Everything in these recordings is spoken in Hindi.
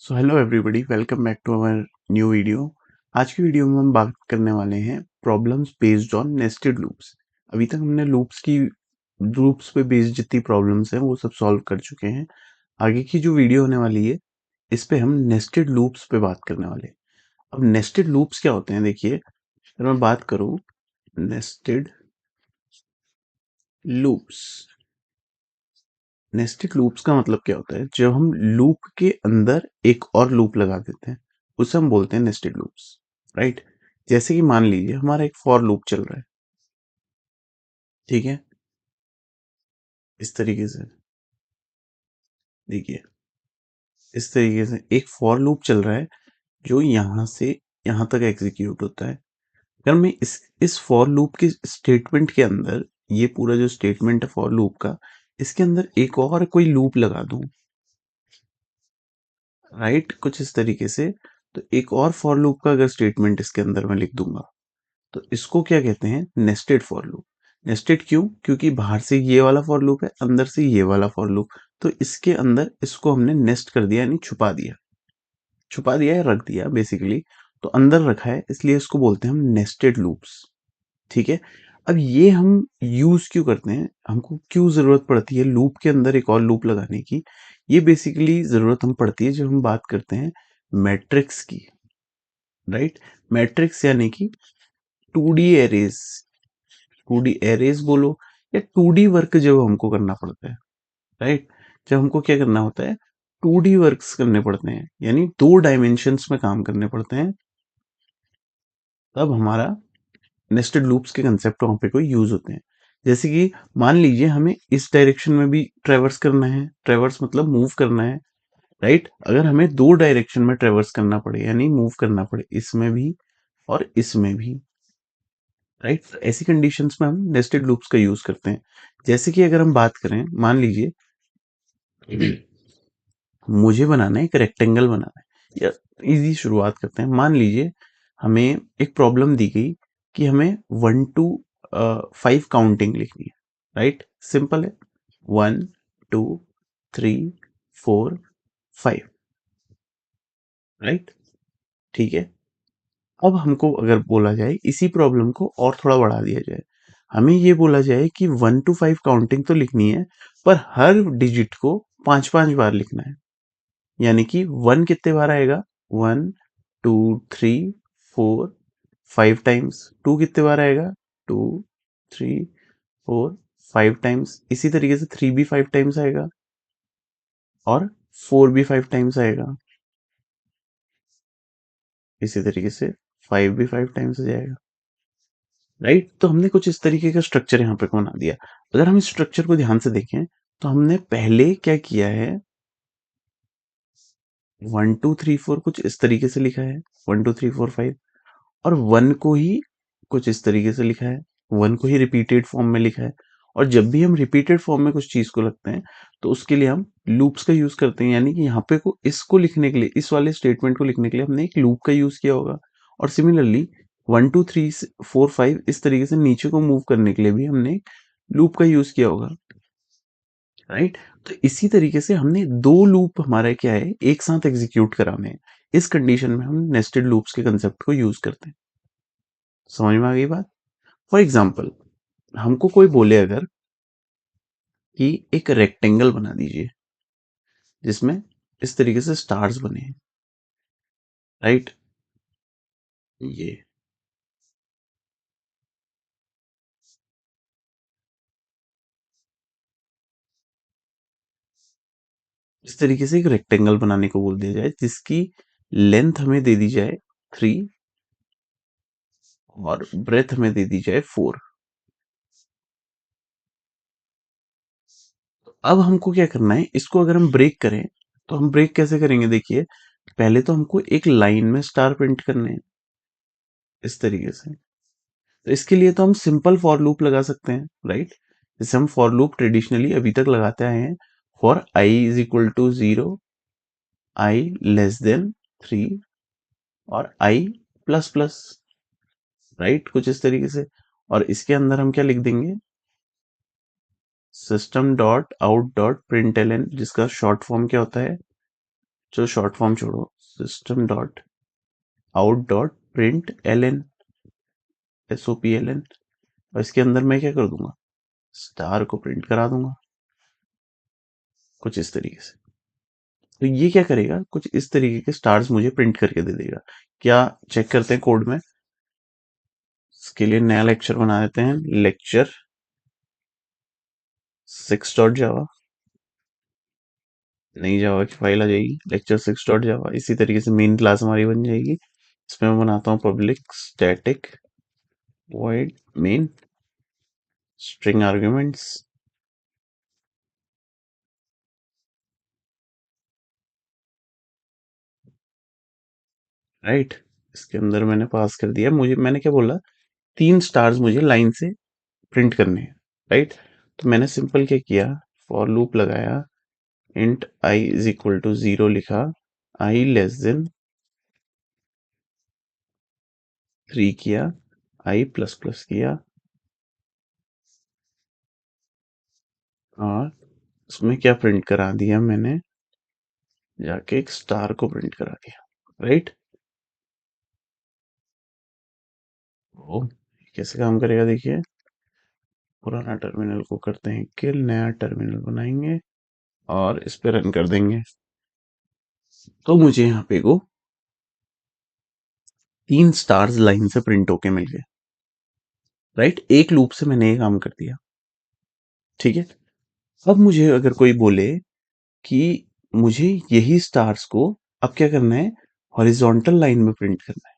So hello everybody, welcome back to our new video. आज की वीडियो में हम बात करने वाले हैं problems based on nested loops. अभी तक हमने लूप्स पे बेस्ड जितनी प्रॉब्लम्स हैं वो सब सॉल्व कर चुके हैं। आगे की जो वीडियो होने वाली है इस पे हम नेस्टेड लूप्स पे बात करने वाले हैं। अब नेस्टेड लूप्स क्या होते हैं, देखिए अगर मैं बात करूं नेस्टेड लूप्स। नेस्टेड लूप्स का मतलब क्या होता है, जब हम लूप के अंदर एक और लूप लगा देते हैं उसे हम बोलते हैं नेस्टेड लूप्स, राइट। जैसे कि मान लीजिए हमारा एक फॉर लूप चल रहा है, ठीक है। इस तरीके से देखिए, इस तरीके से एक फॉर लूप चल रहा है जो यहां से यहां तक एग्जीक्यूट होता है। अगर मैं इस फॉर लूप के स्टेटमेंट के अंदर, ये पूरा जो स्टेटमेंट है फॉर लूप का, इसके अंदर एक और कोई लूप लगा दूं, राइट, कुछ इस तरीके से, तो एक और फॉर लूप का अगर स्टेटमेंट इसके अंदर मैं लिख दूंगा तो इसको क्या कहते हैं, नेस्टेड फॉर लूप। नेस्टेड क्यों? क्योंकि बाहर से ये वाला फॉर लूप है, अंदर से ये वाला फॉर लूप, तो इसके अंदर इसको हमने नेस्ट कर दिया, यानी छुपा दिया या रख दिया बेसिकली। तो अंदर रखा है इसलिए इसको बोलते हैं हम नेस्टेड लूप्स, ठीक है। अब ये हम यूज क्यों करते हैं, हमको क्यों जरूरत पड़ती है लूप के अंदर एक और लूप लगाने की? ये बेसिकली जरूरत हम पड़ती है जब हम बात करते हैं मैट्रिक्स की, राइट। मैट्रिक्स यानी कि 2D एरेज, 2D एरेज बोलो या 2D वर्क जब हमको करना पड़ता है, राइट। जब हमको क्या करना होता है, 2D वर्क्स करने पड़ते हैं, यानी 2 डायमेंशंस में काम करने पड़ते हैं, तब हमारा नेस्टेड लूप्स के कंसेप्ट वहां पे कोई यूज होते हैं। जैसे कि मान लीजिए हमें इस डायरेक्शन में भी ट्रेवर्स करना है, ट्रेवर्स मतलब मूव करना है, राइट। अगर हमें 2 डायरेक्शन में ट्रेवर्स करना पड़े यानी मूव करना पड़े, इसमें भी और इसमें भी, राइट, ऐसी कंडीशंस में हम नेस्टेड लूप्स का यूज करते हैं। जैसे कि अगर हम बात करें, मान लीजिए मुझे बनाना है, एक रेक्टेंगल बनाना है, या इजी शुरुआत करते हैं। मान लीजिए हमें एक प्रॉब्लम दी गई कि हमें 1 to 5 काउंटिंग लिखनी है, राइट। सिंपल है, 1 2 3 4 5, राइट, ठीक है। अब हमको अगर बोला जाए इसी प्रॉब्लम को और थोड़ा बढ़ा दिया जाए, हमें ये बोला जाए कि 1 to 5 काउंटिंग तो लिखनी है, पर हर डिजिट को 5 5 बार लिखना है। यानी कि 1 कितने बार आएगा, 1 2 3 4 5 टाइम्स। 2 कितने बार आएगा, 2 3 4 5 टाइम्स। इसी तरीके से 3 भी 5 टाइम्स आएगा और 4 भी 5 टाइम्स आएगा। इसी तरीके से 5 भी 5 टाइम्स आ जाएगा, राइट। तो हमने कुछ इस तरीके का स्ट्रक्चर यहाँ पे बना दिया। अगर हम इस स्ट्रक्चर को ध्यान से देखें तो हमने पहले क्या किया है, 1 2 3 4 कुछ इस तरीके से लिखा है, 1 2 3 4 5, और 1 को ही कुछ इस तरीके से लिखा है, 1 को ही रिपीटेड फॉर्म में लिखा है। और जब भी हम रिपीटेड फॉर्म में कुछ चीज को लगते हैं तो उसके लिए हम लूप्स का यूज करते हैं, यानी कि यहाँ पे को इसको लिखने के लिए, इस वाले स्टेटमेंट को लिखने के लिए हमने एक लूप का यूज किया होगा। और सिमिलरली 1 2 3 4 5 इस तरीके से नीचे को मूव करने के लिए भी हमने एक लूप का यूज किया होगा, राइट। तो इसी तरीके से हमने दो लूप हमारा क्या है, एक साथ एग्जीक्यूट कराने हैं। इस कंडीशन में हम नेस्टेड लूप्स के कंसेप्ट को यूज करते हैं। समझ में आ गई बात? फॉर एग्जाम्पल, हमको कोई बोले अगर कि एक रेक्टेंगल बना दीजिए जिसमें इस तरीके से स्टार्स बने हैं, राइट। ये इस तरीके से एक रेक्टेंगल बनाने को बोल दिया जाए जिसकी लेंथ हमें दे दी जाए 3 और ब्रेथ हमें दे दी जाए 4। अब हमको क्या करना है, इसको अगर हम ब्रेक करें तो हम ब्रेक कैसे करेंगे, देखिए पहले तो हमको एक लाइन में स्टार प्रिंट करने हैं इस तरीके से। तो इसके लिए तो हम सिंपल फॉर लूप लगा सकते हैं, राइट। जैसे हम फॉर लूप ट्रेडिशनली अभी तक लगाते आए हैं, for I is equal to 0, I less than 3 और आई प्लस प्लस, राइट, कुछ इस तरीके से। और इसके अंदर हम क्या लिख देंगे, system dot out dot print L N, जिसका शॉर्ट फॉर्म क्या होता है, चलो शॉर्ट फॉर्म छोड़ो, system dot out dot print L N, SOPLN, और इसके अंदर मैं क्या कर दूंगा, स्टार को प्रिंट करा दूंगा कुछ इस तरीके से। तो ये क्या करेगा, कुछ इस तरीके के स्टार्स मुझे प्रिंट करके दे देगा। क्या, चेक करते हैं कोड में। इसके लिए नया लेक्चर बना देते हैं, लेक्चर 6.java, नई जावा की फाइल आ जाएगी, लेक्चर 6.java। इसी तरीके से मेन क्लास हमारी बन जाएगी। इसमें मैं बनाता हूँ public static void main string arguments, right. इसके अंदर मैंने पास कर दिया, मुझे मैंने क्या बोला, 3 स्टार्स मुझे लाइन से प्रिंट करने हैं, राइट। तो मैंने सिंपल क्या किया, फॉर लूप लगाया, int i is equal to 0 लिखा, i लेस देन 3 किया, i प्लस प्लस किया, और उसमें क्या प्रिंट करा दिया मैंने, जाके एक स्टार को प्रिंट करा दिया, राइट। ओ, कैसे काम करेगा देखिए। पुराना टर्मिनल को करते हैं किल, नया टर्मिनल बनाएंगे और इस पे रन कर देंगे। तो मुझे यहाँ पे को 3 स्टार्स लाइन से प्रिंट होके मिल गए, राइट। एक लूप से मैंने ये काम कर दिया, ठीक है। अब मुझे अगर कोई बोले कि मुझे यही स्टार्स को अब क्या करना है, हॉरिजॉन्टल लाइन में प्रिंट करना है,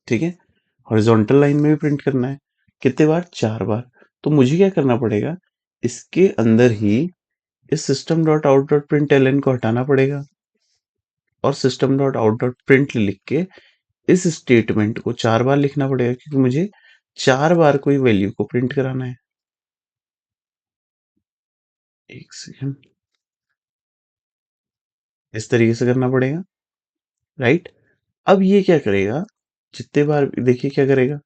ठीक है। हॉरिजॉन्टल लाइन में भी प्रिंट करना है, कितने बार, 4 बार। तो मुझे क्या करना पड़ेगा, इसके अंदर ही इस system dot out dot print L को हटाना पड़ेगा, और system dot out dot print लिख के इस स्टेटमेंट को 4 बार लिखना पड़ेगा, क्योंकि मुझे 4 बार कोई वैल्यू को प्रिंट कराना है। एक सेकेंड, इस तरीके से करना पड़ेगा, राइट। अब ये क्या करेगा, जितने बार देखिए क्या करेगा,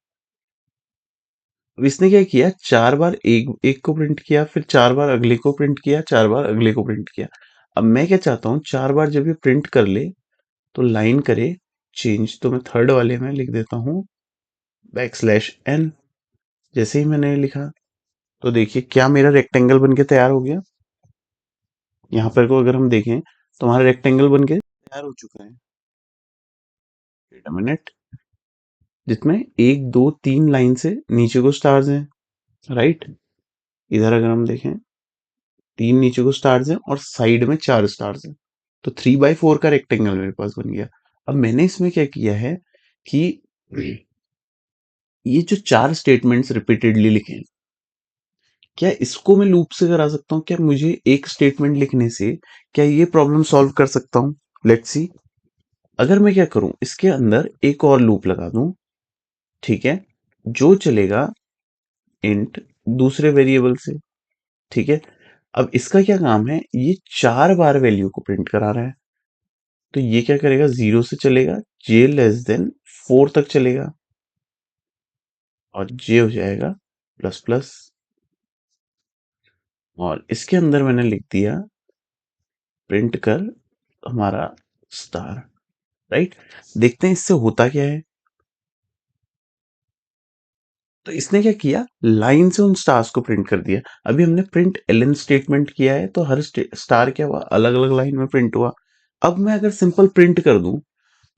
अब इसने क्या किया, 4 बार एक एक को प्रिंट किया, फिर 4 बार अगले को प्रिंट किया, 4 बार अगले को प्रिंट किया। अब मैं क्या चाहता हूँ, 4 बार जब ये प्रिंट कर ले तो लाइन करे चेंज, तो मैं थर्ड वाले में लिख देता हूँ \n। जैसे ही मैंने लिखा तो देखिए क्या मेरा रेक्टेंगल बन के तैयार हो गया। यहाँ पर को अगर हम देखें तो हमारा रेक्टेंगल बन के तैयार हो चुका है। वेट अ मिनट, जिसमें 1 2 3 लाइन से नीचे को स्टार्स हैं, राइट। इधर अगर हम देखें 3 नीचे को स्टार्स हैं और साइड में 4 स्टार्स हैं, तो 3/4 का रेक्टेंगल मेरे पास बन गया। अब मैंने इसमें क्या किया है कि ये जो 4 स्टेटमेंट्स रिपीटेडली लिखे हैं, क्या इसको मैं लूप से करा सकता हूँ, क्या मुझे एक स्टेटमेंट लिखने से क्या ये प्रॉब्लम सॉल्व कर सकता हूँ। लेट्स सी, अगर मैं क्या करूं, इसके अंदर एक और लूप लगा दूं, ठीक है, जो चलेगा इंट दूसरे वेरिएबल से, ठीक है। अब इसका क्या काम है, ये 4 बार वैल्यू को प्रिंट करा रहा है। तो ये क्या करेगा, 0 से चलेगा, j लेस देन 4 तक चलेगा, और j हो जाएगा प्लस प्लस, और इसके अंदर मैंने लिख दिया प्रिंट कर हमारा स्टार, राइट। देखते हैं इससे होता क्या है। तो इसने क्या किया, लाइन से उन स्टार्स को प्रिंट कर दिया। अभी हमने प्रिंट एलन स्टेटमेंट किया है, तो हर स्टार क्या हुआ, अलग अलग लाइन में प्रिंट हुआ। अब मैं अगर सिंपल प्रिंट कर दूं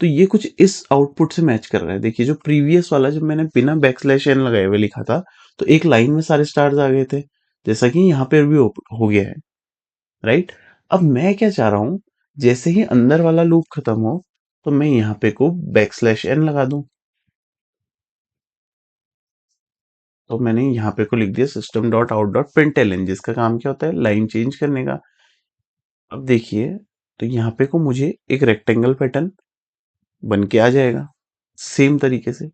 तो ये कुछ इस आउटपुट से मैच कर रहा है। देखिए जो प्रीवियस वाला, जब मैंने बिना \n लगाए हुए लिखा था, तो एक लाइन में सारे स्टार्स आ गए थे, जैसा कि यहाँ पे भी हो गया है, राइट। अब मैं क्या चाह रहा हूं, जैसे ही अंदर वाला लूप खत्म हो तो मैं यहाँ पे को \n लगा दूं। तो मैंने यहाँ पे को लिख दिया system dot out dot print L, जिसका काम क्या होता है, लाइन चेंज करने का। अब देखिए, तो यहाँ पे को मुझे एक रेक्टेंगल पैटर्न बन के आ जाएगा सेम तरीके से।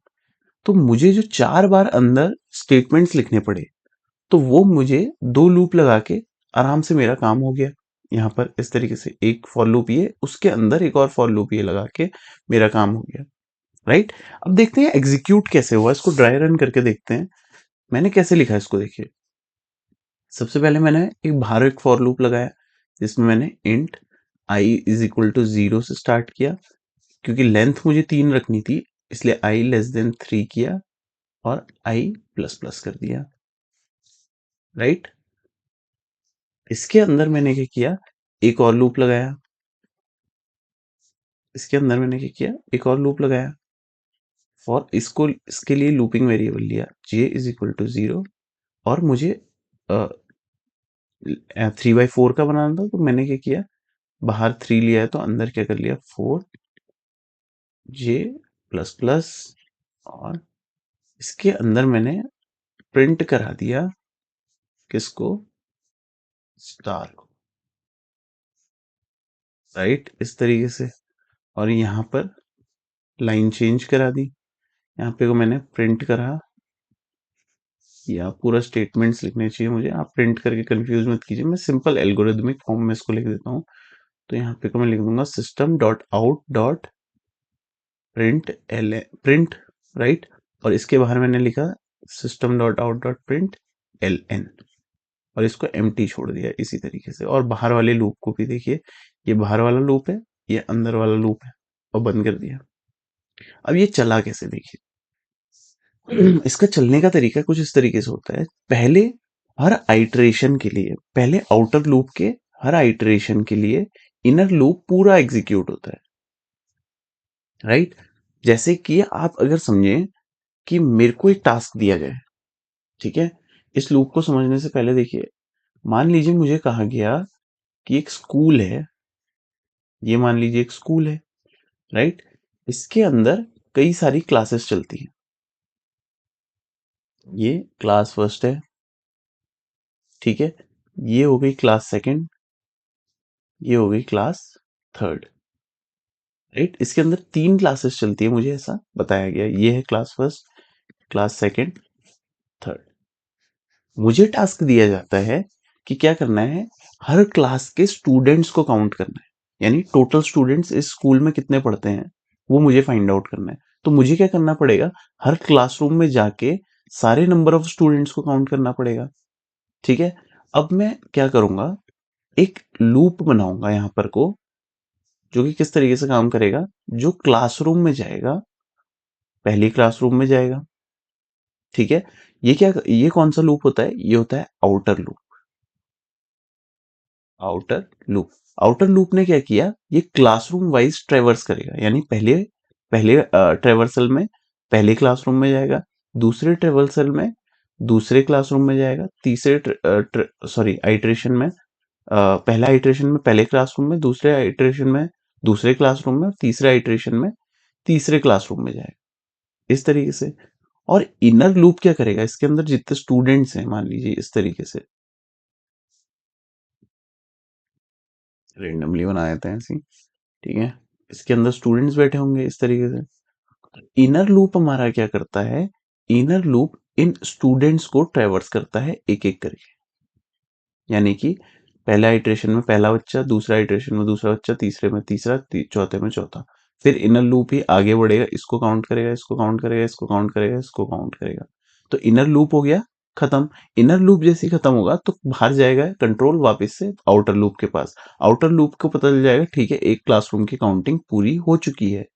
तो मुझे जो 4 बार अंदर स्टेटमेंट्स लिखने पड़े, तो वो मुझे 2 लूप लगा के आराम से मेरा काम हो गया। यहाँ पर इस तरीके से एक फॉर लूप ये, उसके अंदर एक और फॉर लूप ये लगा के मेरा काम हो गया, राइट। अब देखते हैं एग्जीक्यूट कैसे हुआ, इसको ड्राई रन करके देखते हैं मैंने कैसे लिखा है इसको। देखिए, सबसे पहले मैंने एक बाहर एक फॉर लूप लगाया, जिसमें मैंने int I is equal to 0 से स्टार्ट किया, क्योंकि लेंथ मुझे 3 रखनी थी, इसलिए आई लेस देन 3 किया और आई प्लस प्लस कर दिया, राइट। इसके अंदर मैंने क्या किया, एक और लूप लगाया, इसके अंदर मैंने क्या किया, एक और लूप लगाया फॉर इसको, इसके लिए लूपिंग वेरिएबल लिया j इज इक्वल टू 0, और मुझे 3/4 का बनाना था, तो मैंने क्या किया, बाहर 3 लिया है तो अंदर क्या कर लिया, 4j प्लस प्लस, और इसके अंदर मैंने प्रिंट करा दिया किसको, स्टार को, राइट, इस तरीके से। और यहाँ पर लाइन चेंज करा दी, यहाँ पे को मैंने प्रिंट करा, या पूरा स्टेटमेंट्स लिखने चाहिए मुझे, आप प्रिंट करके कंफ्यूज मत कीजिए, मैं सिंपल एल्गोरिथमिक फॉर्म में इसको लिख देता हूँ। तो यहाँ पे को मैं लिख दूंगा system dot out dot print L print, right, और इसके बाहर मैंने लिखा system dot out dot print L N, और इसको एम्प्टी छोड़ दिया इसी तरीके से। और बाहर वाले लूप को भी देखिए, ये बाहर वाला लूप है, ये अंदर वाला लूप है, और बंद कर दिया। अब ये चला कैसे, देखिए इसका चलने का तरीका कुछ इस तरीके से होता है। पहले हर आइटरेशन के लिए, पहले आउटर लूप के हर आइटरेशन के लिए इनर लूप पूरा एग्जीक्यूट होता है, राइट। जैसे कि आप अगर समझें कि मेरे को एक टास्क दिया गया है, ठीक है, इस लूप को समझने से पहले देखिए, मान लीजिए मुझे कहा गया कि एक स्कूल है, ये मान लीजिए एक स्कूल है, राइट, इसके अंदर कई सारी क्लासेस चलती हैं, ये क्लास फर्स्ट है, ठीक है, ये हो गई क्लास सेकंड, ये हो गई क्लास थर्ड, राइट। इसके अंदर 3 क्लासेस चलती है, मुझे ऐसा बताया गया, ये है class first, class second, third. मुझे टास्क दिया जाता है कि क्या करना है, हर क्लास के स्टूडेंट्स को काउंट करना है, यानी टोटल स्टूडेंट्स इस स्कूल में कितने पढ़ते हैं वो मुझे फाइंड आउट करना है। तो मुझे क्या करना पड़ेगा, हर क्लासरूम में जाके सारे नंबर ऑफ स्टूडेंट्स को काउंट करना पड़ेगा, ठीक है। अब मैं क्या करूंगा, एक लूप बनाऊंगा यहाँ पर को, जो कि किस तरीके से काम करेगा, जो क्लासरूम में जाएगा, पहली क्लासरूम में जाएगा, ठीक है। ये क्या, ये कौन सा लूप होता है, ये होता है outer loop, outer loop. Outer loop ने क्या किया, ये क्लासरूम वाइज ट्रेवर्स करेगा, यानी पहले पहले ट्रेवर्सल में पहले क्लासरूम में जाएगा, दूसरे ट्रेवर्सल में दूसरे क्लासरूम में जाएगा, तीसरे सॉरी आइटरेशन में पहला आइटरेशन में पहले क्लासरूम में, दूसरे आइटरेशन में दूसरे क्लासरूम में, तीसरे आइटरेशन में तीसरे क्लासरूम में जाएगा, इस तरीके से। और इनर लूप क्या करेगा, इसके अंदर जितने स्टूडेंट्स हैं, मान लीजिए इस तरीके से रेंडमली बनाए थे ऐसे, ठीक है, इसके अंदर स्टूडेंट्स बैठे होंगे इस तरीके से। इनर लूप हमारा क्या करता है, इनर लूप इन स्टूडेंट्स को ट्रेवर्स करता है एक एक करके, यानी कि पहला इटरेशन में पहला बच्चा, दूसरा इटरेशन में दूसरा बच्चा, तीसरे में तीसरा, चौथे में चौथा, फिर इनर लूप ही आगे बढ़ेगा, इसको काउंट करेगा, इसको काउंट करेगा, इसको काउंट करेगा, इसको काउंट करेगा। तो इनर लूप हो गया खत्म। इनर लूप जैसे ही खत्म होगा तो बाहर जाएगा कंट्रोल वापस से आउटर लूप के पास, आउटर लूप को पता चल जाएगा ठीक है एक क्लासरूम की काउंटिंग पूरी हो चुकी है,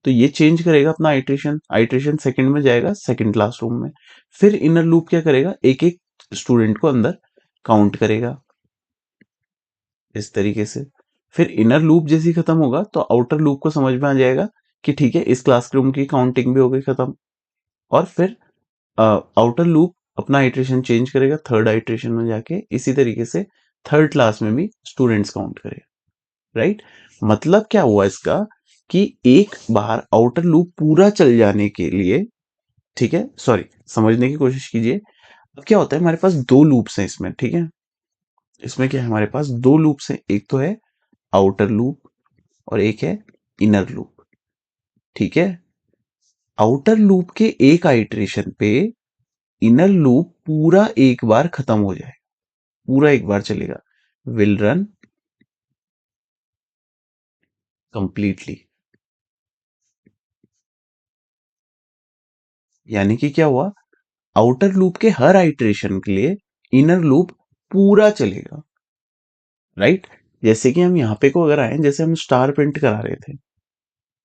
तो ये चेंज करेगा अपना आइटरेशन, आइटरेशन सेकंड में जाएगा सेकंड क्लासरूम में, फिर इनर लूप क्या करेगा, एक एक स्टूडेंट को अंदर काउंट करेगा इस तरीके से। फिर इनर लूप जैसे ही खत्म होगा तो आउटर लूप को समझ में आ जाएगा कि ठीक है इस क्लासरूम की काउंटिंग भी हो गई खत्म, और फिर आउटर लूप अपना आइटरेशन चेंज करेगा थर्ड आइटरेशन में जाके, इसी तरीके से थर्ड क्लास में भी स्टूडेंट्स काउंट करेगा, राइट। मतलब क्या हुआ इसका, कि एक बार आउटर लूप पूरा चल जाने के लिए, ठीक है, सॉरी समझने की कोशिश कीजिए। अब क्या होता है, हमारे पास 2 लूप्स हैं इसमें, ठीक है, इसमें क्या है, हमारे पास 2 लूप्स हैं, एक तो है आउटर लूप और एक है इनर लूप, ठीक है। आउटर लूप के एक आइटरेशन पे इनर लूप पूरा एक बार खत्म हो जाए, पूरा एक बार चलेगा, विल रन कंप्लीटली, यानी कि क्या हुआ, आउटर लूप के हर आइटरेशन के लिए इनर लूप पूरा चलेगा, राइट। जैसे कि हम यहाँ पे को अगर आए, जैसे हम स्टार प्रिंट करा रहे थे,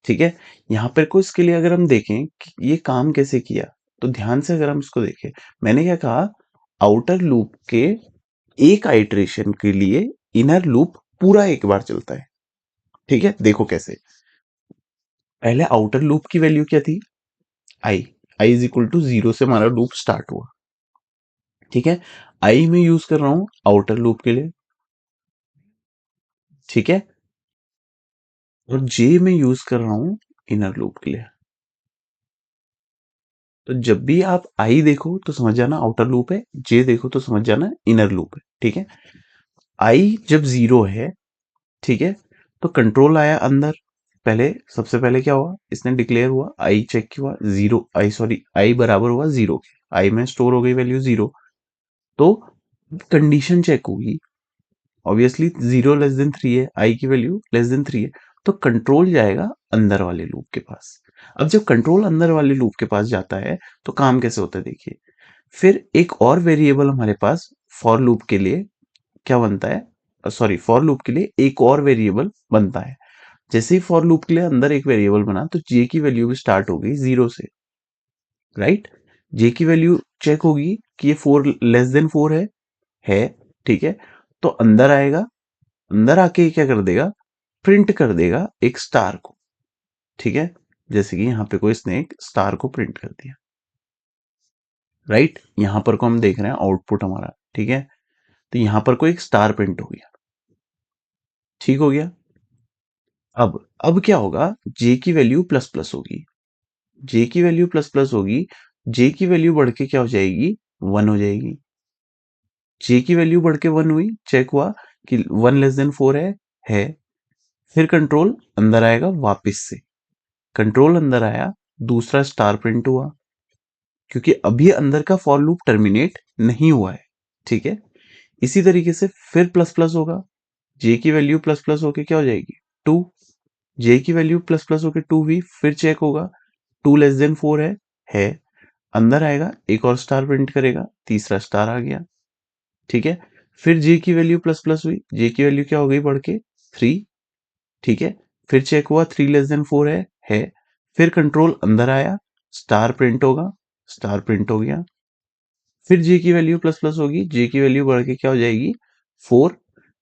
ठीक है, यहाँ पर को इसके लिए अगर हम देखें कि ये काम कैसे किया, तो ध्यान से अगर हम इसको देखें, मैंने क्या कहा, आउटर लूप के एक आइटरेशन के लिए इनर लूप पूरा एक बार चलता है। ठीक है, देखो कैसे। पहले आउटर लूप की वैल्यू क्या थी, आई, आई इज इक्वल टू 0 से हमारा लूप स्टार्ट हुआ। ठीक है, आई में यूज कर रहा हूं आउटर लूप के लिए, ठीक है, और जे में यूज कर रहा हूं इनर लूप के लिए। तो जब भी आप आई देखो तो समझ जाना आउटर लूप है, जे देखो तो समझ जाना इनर लूप है। ठीक है, आई जब 0 है, ठीक है, तो कंट्रोल आया अंदर। पहले सबसे पहले क्या हुआ, इसने डिक्लेयर हुआ, आई चेक हुआ, 0, आई सॉरी, आई बराबर हुआ 0 के, आई में स्टोर हो गई वैल्यू 0। तो कंडीशन चेक होगी, ऑब्वियसली 0 लेस देन 3 है, आई की वैल्यू लेस देन 3 है, तो कंट्रोल जाएगा अंदर वाले लूप के पास। अब जब कंट्रोल अंदर वाले लूप के पास जाता है तो काम कैसे होता है देखिए। फिर एक और वेरिएबल हमारे पास फॉर लूप के लिए क्या बनता है, सॉरी, फॉर लूप के लिए एक और वेरिएबल बनता है। जैसे ही फॉर लूप के लिए अंदर एक वेरिएबल बना तो जे की वैल्यू भी स्टार्ट हो गई 0 से, राइट। जे की वैल्यू चेक होगी कि ये 4 लेस देन 4 है, ठीक है, तो अंदर आएगा, अंदर आके क्या कर देगा, प्रिंट कर देगा एक स्टार को। ठीक है, जैसे कि यहाँ पे कोई इसने एक स्टार को प्रिंट कर दिया, राइट। यहां पर को हम देख रहे हैं आउटपुट हमारा, ठीक है, तो यहां पर कोई एक स्टार प्रिंट हो गया, ठीक हो गया। अब क्या होगा, जे की वैल्यू प्लस प्लस होगी, जे की वैल्यू प्लस प्लस होगी, जे की वैल्यू बढ़ के क्या हो जाएगी, 1 हो जाएगी। जे की वैल्यू बढ़ के 1 हुई, चेक हुआ कि 1 लेस देन 4 है। फिर कंट्रोल अंदर आएगा वापस से, कंट्रोल अंदर आया, दूसरा स्टार प्रिंट हुआ, क्योंकि अभी अंदर का फॉर लूप टर्मिनेट नहीं हुआ है। ठीक है, इसी तरीके से फिर प्लस प्लस होगा, जे की वैल्यू प्लस प्लस होके क्या हो जाएगी, 2। जे की वैल्यू प्लस प्लस होके 2 हुई, फिर चेक होगा 2 लेस देन 4 है, अंदर आएगा, एक और स्टार प्रिंट करेगा, तीसरा स्टार आ गया। ठीक है, फिर जे की वैल्यू प्लस प्लस हुई, जे की वैल्यू क्या हो गई बढ़ के 3। ठीक है, फिर चेक हुआ 3 लेस देन 4 है, फिर कंट्रोल अंदर आया, स्टार प्रिंट होगा, स्टार प्रिंट हो गया। फिर जे की वैल्यू प्लस प्लस होगी, जे की वैल्यू बढ़ के क्या हो जाएगी 4।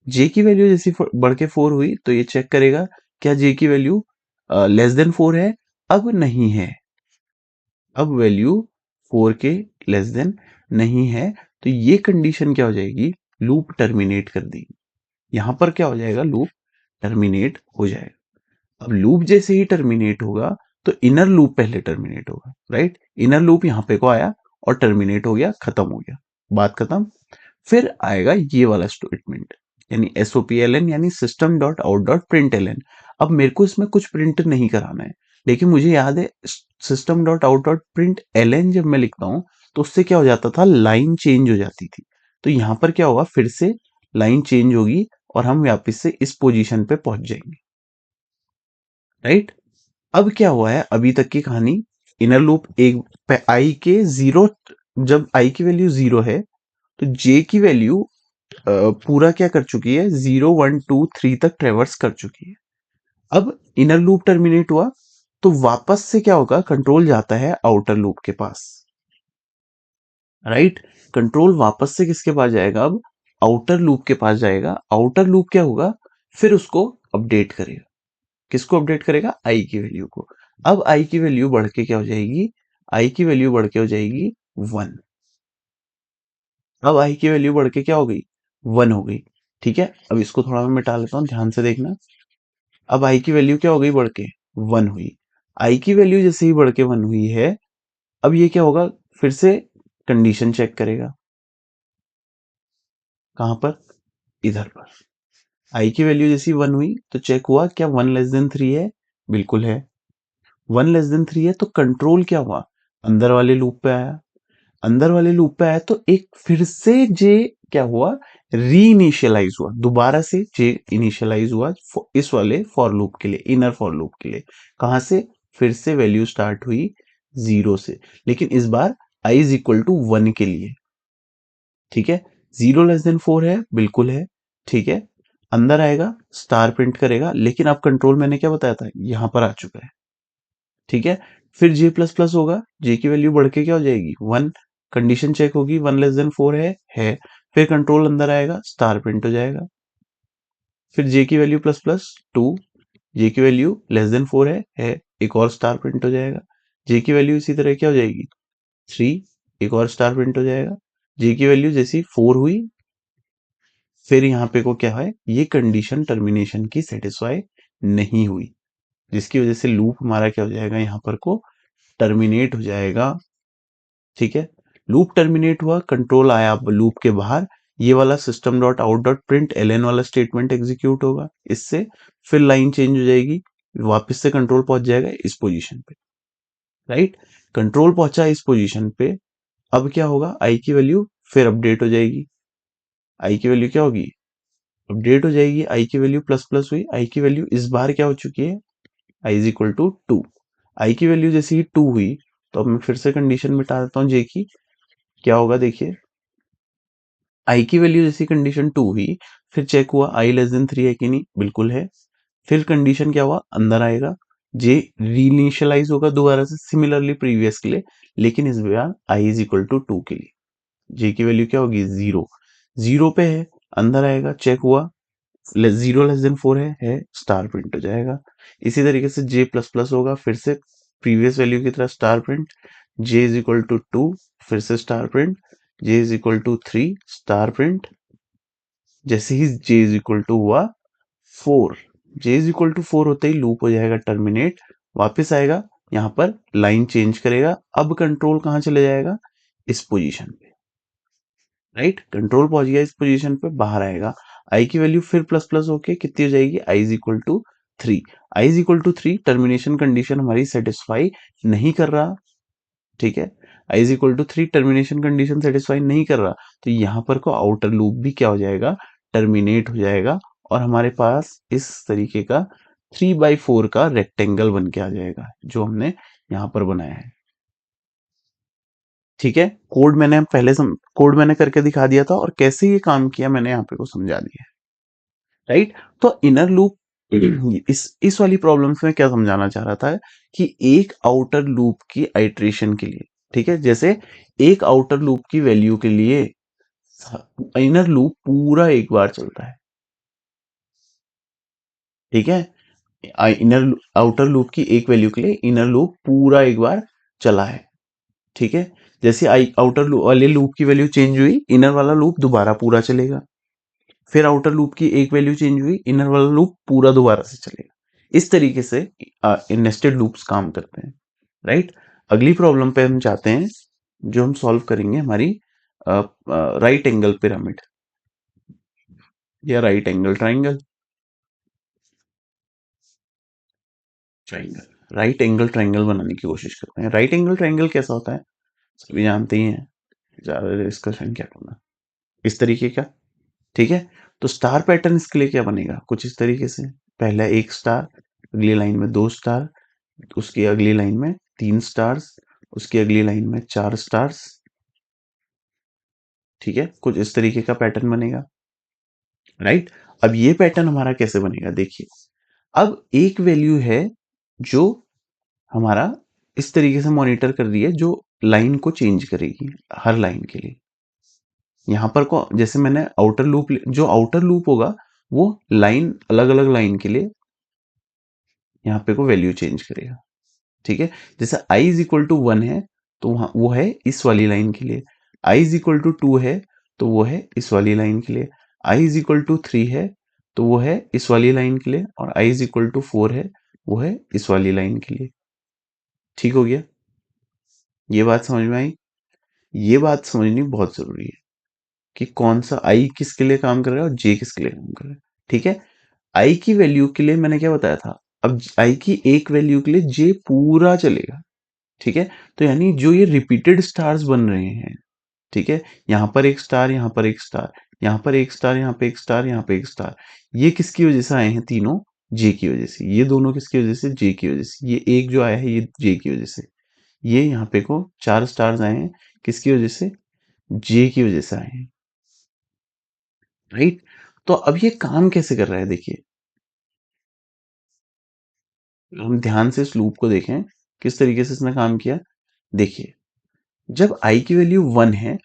जे की वैल्यू जैसी बढ़ के 4 हुई तो ये चेक करेगा क्या जे की वैल्यू लेस देन 4 है, अब नहीं है, अब वैल्यू 4 के लेस देन नहीं है, तो ये कंडीशन क्या हो जाएगी, लूप टर्मिनेट कर दी। यहां पर क्या हो जाएगा, लूप टर्मिनेट हो जाएगा। अब लूप जैसे ही टर्मिनेट होगा तो इनर लूप पहले टर्मिनेट होगा, राइट। इनर लूप यहाँ पे को आया और टर्मिनेट हो गया, खत्म हो गया, बात खत्म। फिर आएगा ये वाला स्टेटमेंट, यानी SOPLN, यानी system dot out dot print L N. अब मेरे को इसमें कुछ प्रिंट नहीं कराना है, लेकिन मुझे याद है system dot out dot print L N जब मैं लिखता हूं तो उससे क्या हो जाता था, लाइन चेंज हो जाती थी। तो यहां पर क्या होगा, फिर से लाइन चेंज होगी और हम वापिस से इस पोजीशन पे पहुंच जाएंगे, राइट। अब क्या हुआ है, अभी तक की कहानी, इनर लूप एक आई के 0, जब आई की वैल्यू 0 है तो जे की वैल्यू पूरा क्या कर चुकी है, 0 1 2 3 तक ट्रेवर्स कर चुकी है। अब इनर लूप टर्मिनेट हुआ तो वापस से क्या होगा, कंट्रोल जाता है आउटर लूप के पास, राइट। कंट्रोल वापस से किसके पास जाएगा, अब आउटर लूप के पास जाएगा। आउटर लूप क्या होगा, फिर उसको अपडेट करेगा, किसको अपडेट करेगा, आई की वैल्यू को। अब आई की वैल्यू बढ़ के क्या हो जाएगी, आई की वैल्यू बढ़ के हो जाएगी 1। अब आई की वैल्यू बढ़ के क्या हो गई, 1 हो गई। ठीक है, अब इसको थोड़ा मैं मिटा लेता हूं, ध्यान से देखना। अब आई की वैल्यू क्या हो गई, बढ़ के 1 हुई। आई की वैल्यू जैसे ही बढ़ के 1 हुई है, अब ये क्या होगा, फिर से कंडीशन चेक करेगा, कहां पर, इधर पर। आई की वैल्यू जैसी 1 हुई तो चेक हुआ क्या 1 लेस देन 3 है, बिल्कुल है। 1 लेस देन 3 है तो कंट्रोल क्या हुआ, अंदर वाले लूप पे आया। अंदर वाले लूप पे आया तो एक फिर से जे क्या हुआ, री इनिशियलाइज हुआ, दोबारा से जे इनिशियलाइज हुआ इस वाले फॉर लूप के लिए, इनर फॉर लूप के लिए। कहां से, फिर से वैल्यू स्टार्ट हुई 0 से, लेकिन इस बार आई इज इक्वल टू 1 के लिए। ठीक है, 0 लेस देन 4 है, बिल्कुल है, ठीक है। अंदर आएगा, स्टार प्रिंट करेगा, लेकिन अब कंट्रोल मैंने क्या बताया था, यहां पर आ चुका है। ठीक है, फिर जे प्लस प्लस होगा, जे की वैल्यू बढ़ के क्या हो जाएगी 1, कंडीशन चेक होगी 1 <4 है, फिर कंट्रोल अंदर आएगा, स्टार प्रिंट हो जाएगा। फिर जे की वैल्यू प्लस प्लस 2, जे की वैल्यू <4 है, एक और स्टार प्रिंट हो जाएगा। जे की वैल्यू इसी तरह क्या हो जाएगी 3, एक और स्टार प्रिंट हो जाएगा। जे की वैल्यू जैसी 4 हुई, फिर यहाँ पे को क्या है, ये कंडीशन टर्मिनेशन की सेटिस्फाई नहीं हुई, जिसकी वजह से लूप हमारा क्या हो जाएगा, यहाँ पर को टर्मिनेट हो जाएगा। ठीक है, लूप टर्मिनेट हुआ, कंट्रोल आया अब लूप के बाहर, ये वाला system dot out dot print L वाला स्टेटमेंट एग्जीक्यूट होगा, इससे फिर लाइन चेंज हो जाएगी, वापस से कंट्रोल पहुंच जाएगा इस पोजीशन पे। राइट, कंट्रोल पहुंचा इस पोजीशन पे, अब क्या होगा, आई की वैल्यू फिर अपडेट हो जाएगी। आई की वैल्यू क्या होगी, अपडेट हो जाएगी, आई की वैल्यू प्लस प्लस हुई, आई की वैल्यू इस बार क्या हो चुकी है, आई इज इक्वल टू 2। आई की वैल्यू जैसे ही 2 हुई, तो अब मैं फिर से कंडीशन मिटा देता हूँ जे की, क्या होगा देखिए, आई की वैल्यू जैसी कंडीशन 2 हुई, फिर चेक हुआ आई लेस देन 3 है कि नहीं, बिल्कुल है। फिर कंडीशन क्या हुआ, अंदर आएगा, जे रीइनिशियलाइज होगा दोबारा से सिमिलरली प्रीवियस के लिए, लेकिन इस बार आई इज इक्वल टू 2 के लिए जे की वैल्यू क्या होगी 0, 0 पे है, अंदर आएगा, चेक हुआ 0 <4 है, स्टार प्रिंट हो जाएगा। इसी तरीके से जे प्लस प्लस होगा, फिर से प्रीवियस वैल्यू की तरह star print, J is equal to 2, फिर से star print, J is equal to 3, star print. जैसे ही जे इज इक्वल टू हुआ 4, जे इज इक्वल टू 4 होते ही लूप हो जाएगा टर्मिनेट, वापस आएगा, यहाँ पर लाइन चेंज करेगा, अब कंट्रोल कहाँ चले जाएगा, इस पोजीशन पे। राइट, कंट्रोल पहुंच गया इस पोजीशन पे, बाहर आएगा, आई की वैल्यू फिर प्लस प्लस होके कितनी हो जाएगी, I is equal to 3। I is equal to 3 termination condition हमारी सेटिस्फाई नहीं कर रहा। ठीक है, I is equal to 3 termination condition satisfy नहीं कर रहा, तो यहाँ पर को आउटर लूप भी क्या हो जाएगा, टर्मिनेट हो जाएगा, और हमारे पास इस तरीके का 3/4 का रेक्टेंगल बन के आ जाएगा, जो हमने यहाँ पर बनाया है। ठीक है, कोड मैंने करके दिखा दिया था, और कैसे ये काम किया मैंने यहाँ पे को समझा दिया। राइट, तो इनर लूप, इस वाली प्रॉब्लम्स में क्या समझाना चाह रहा था कि एक आउटर लूप की आइट्रेशन के लिए, ठीक है, जैसे एक आउटर लूप की वैल्यू के लिए इनर लूप पूरा एक बार चलता है। ठीक है, इनर आउटर लूप की एक वैल्यू के लिए इनर लूप पूरा एक बार चला है। ठीक है, जैसे आई आउटर लूप वाले लूप की वैल्यू चेंज हुई, इनर वाला लूप दोबारा पूरा चलेगा, फिर आउटर लूप की एक वैल्यू चेंज हुई, इनर वाला लूप पूरा दोबारा से चलेगा। इस तरीके से नेस्टेड लूप्स काम करते हैं। राइट, अगली प्रॉब्लम पे हम चाहते हैं, जो हम सॉल्व करेंगे, हमारी राइट एंगल पिरामिड या right angle triangle, triangle right angle triangle बनाने की कोशिश करते हैं। राइट एंगल ट्राइंगल कैसा होता है, सभी जानते ही हैं, ज्यादा डिस्कशन क्या करना, इस तरीके का। ठीक है, तो स्टार पैटर्न इसके लिए क्या बनेगा, कुछ इस तरीके से, पहला एक स्टार, अगली लाइन में 2 स्टार, उसकी अगली लाइन में 3 स्टार्स, उसकी अगली लाइन में 4 स्टार्स। ठीक है, कुछ इस तरीके का पैटर्न बनेगा। राइट, अब ये पैटर्न हमारा कैसे बनेगा देखिए, अब एक वैल्यू है जो हमारा इस तरीके से मॉनिटर कर रही है, जो लाइन को चेंज करेगी हर लाइन के लिए। यहां पर को जैसे मैंने आउटर लूप, जो आउटर लूप होगा वो लाइन, अलग अलग लाइन के लिए यहाँ पे को वैल्यू चेंज करेगा। ठीक है, जैसे i इज इक्वल टू 1 है, तो वहां वो है इस वाली लाइन के लिए, i इज इक्वल टू 2 है, तो वो है इस वाली लाइन के लिए, i इज इक्वल टू 3 है, तो वो है इस वाली लाइन के लिए, और i इज इक्वल टू 4 है, वो है इस वाली लाइन के लिए। ठीक हो गया, ये बात समझ में आई। ये बात समझनी बहुत जरूरी है कि कौन सा i किसके लिए काम कर रहा है और j किसके लिए काम कर रहा है। ठीक है, i की वैल्यू के लिए मैंने क्या बताया था, अब i की एक वैल्यू के लिए j पूरा चलेगा। ठीक है, तो यानी जो ये रिपीटेड स्टार्स बन रहे हैं, ठीक है, यहाँ पर एक स्टार, यहाँ पर एक स्टार, यहाँ पर एक स्टार, यहाँ पे एक स्टार, यहाँ पे एक स्टार, ये किसकी वजह से आए हैं, तीनों जे की वजह से, ये दोनों किसकी वजह से, जे की वजह से, ये एक जो आया है ये जे की वजह से, ये यहाँ पे को 4 स्टार्स आए हैं, किसकी वजह से, जे की वजह से आए हैं। राइट, तो अब ये काम कैसे कर रहा है देखिए, हम ध्यान से इस लूप को देखें किस तरीके से इसने काम किया। देखिए, जब आई की वैल्यू 1 है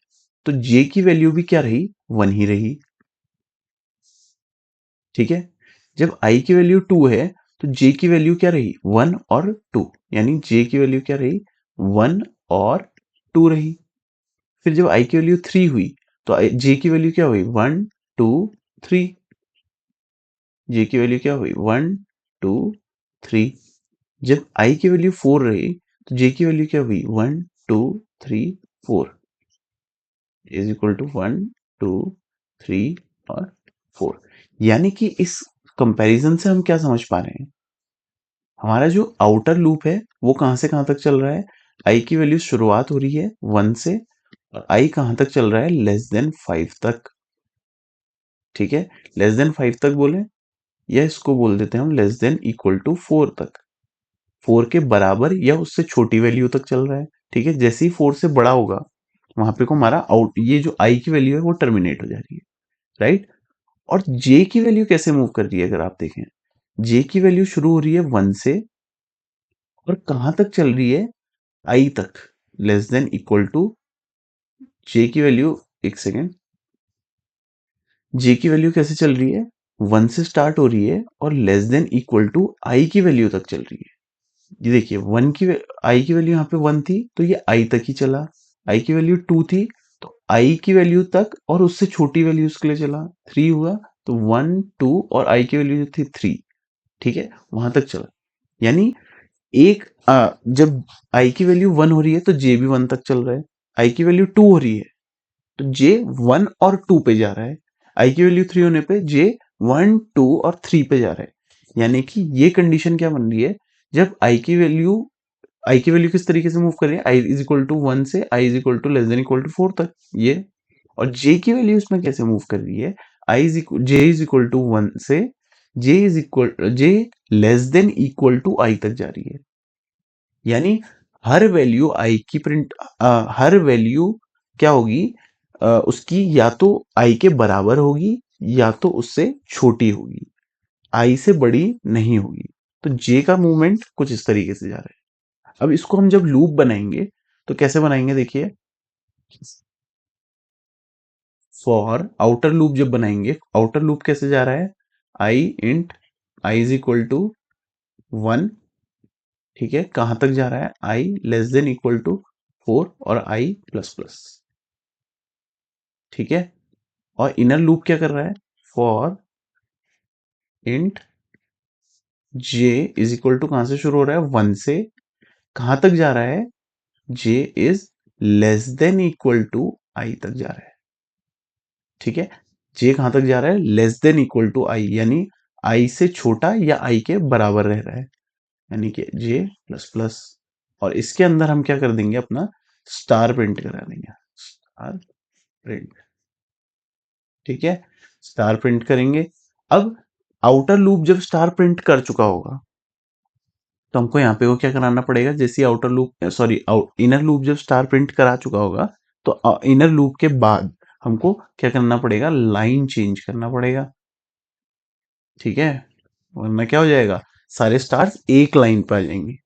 तो जे की वैल्यू भी क्या रही, 1 ही रही। ठीक है, जब आई की वैल्यू 2 है तो जे की वैल्यू क्या रही, 1 और 2, यानी जे की वैल्यू क्या रही, 1 और 2 रही। फिर जब आई की वैल्यू 3 हुई तो जे की वैल्यू क्या हुई, 1 2 3। जे की वैल्यू क्या हुई, 1 2 3। जब आई की वैल्यू 4 रही तो जे की वैल्यू क्या हुई, 1 2 3 4 इज इक्वल टू 1 2 3 और 4। यानी कि इस कंपैरिजन से हम क्या समझ पा रहे हैं, हमारा जो आउटर लूप है वो कहां से कहां तक चल रहा है, आई की वैल्यू शुरुआत हो रही है 1 से और आई कहां तक चल रहा है, लेस देन 5 तक। ठीक है, लेस देन 5 तक बोले, या इसको बोल देते हैं हम लेस देन इक्वल टू 4 तक, 4 के बराबर या उससे छोटी वैल्यू तक चल रहा है। ठीक है, जैसे ही 4 से बड़ा होगा वहां पे को हमारा आउट, ये जो आई की वैल्यू है वो टर्मिनेट हो जा रही है, राइट। और जे की वैल्यू कैसे मूव कर रही है, अगर आप देखें, जे की वैल्यू शुरू हो रही है 1 से और कहां तक चल रही है, आई तक, लेस देन इक्वल टू जे की वैल्यू, एक सेकेंड, जे की वैल्यू कैसे चल रही है, 1 से स्टार्ट हो रही है और लेस देन इक्वल टू आई की वैल्यू तक चल रही है। ये देखिए, वन की आई की वैल्यू यहाँ पे 1 थी तो ये आई तक ही चला, आई की वैल्यू 2 थी तो आई की वैल्यू तक और उससे छोटी वैल्यूज के लिए चला, 3 हुआ तो 1 2 और आई की वैल्यू जो थी 3, ठीक है, वहां तक चला। यानी एक जब आई की वैल्यू 1 हो रही है तो जे भी 1 तक चल रहा है, आई की वैल्यू 2 हो रही है तो जे 1 और 2 पे जा रहा है, आई की वैल्यू 3 होने पे जे 1 2 और 3 पे जा रहा है। यानी कि ये कंडीशन क्या बन रही है, जब आई की वैल्यू किस तरीके से मूव कर रही है, आई इज इक्वल टू 1 से I is equal to less than equal to 4 तक, ये। और जे की वैल्यू इसमें कैसे मूव कर रही है, जे इज इक्वल टू 1 से J less than equal to I तक जा रही है। यानी हर वैल्यू आई की हर वैल्यू क्या होगी, उसकी या तो आई के बराबर होगी या तो उससे छोटी होगी, आई से बड़ी नहीं होगी। तो जे का मूवमेंट कुछ इस तरीके से जा रहा है। अब इसको हम जब लूप बनाएंगे तो कैसे बनाएंगे देखिए, फॉर आउटर लूप जब बनाएंगे, आउटर लूप कैसे जा रहा है, I int I is equal to 1, ठीक है, कहां तक जा रहा है, I less than equal to 4 और आई प्लस प्लस, ठीक है। और इनर लूप क्या कर रहा है, for int J is equal to कहां से शुरू हो रहा है, 1 से कहां तक जा रहा है, J is less than equal to I तक जा रहा है, ठीक है। जे कहां तक जा रहा है, लेस देन इक्वल टू आई, यानी आई से छोटा या आई के बराबर रह रहा है, यानी कि जे प्लस प्लस। और इसके अंदर हम क्या कर देंगे, अपना स्टार प्रिंट करा देंगे, स्टार प्रिंट, ठीक है, स्टार प्रिंट करेंगे। अब आउटर लूप जब स्टार प्रिंट कर चुका होगा तो हमको यहाँ पे वो क्या कराना पड़ेगा, जैसे outer loop sorry inner loop जब स्टार प्रिंट करा चुका होगा तो इनर लूप के बाद हमको क्या करना पड़ेगा, लाइन चेंज करना पड़ेगा, ठीक है, वरना क्या हो जाएगा, सारे स्टार्स एक लाइन पे आ जाएंगे।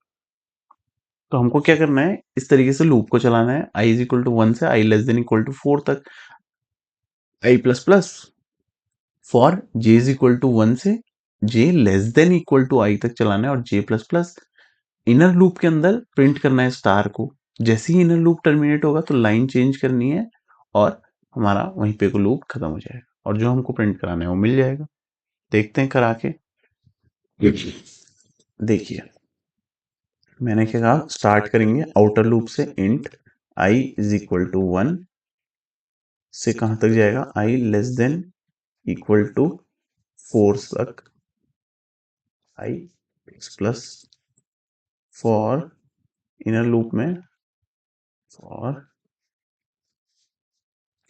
तो हमको क्या करना है, इस तरीके से लूप को चलाना है, आई इज इक्वल टू 1 से I less than equal to 4 तक, I plus plus, for J is equal to 1 से J less than equal to I तक चलाना है, और J plus plus inner loop के अंदर प्रिंट करना है स्टार को। जैसे ही इनर लूप टर्मिनेट होगा तो लाइन चेंज करनी है और हमारा वहीं पे को लूप खत्म हो जाएगा और जो हमको प्रिंट कराना है वो मिल जाएगा। देखते हैं करा के, देखिए मैंने क्या कहा, स्टार्ट करेंगे आउटर लूप से, int I is equal to 1 से कहां तक जाएगा, I less than equal to 4 तक, I x plus, for inner loop में for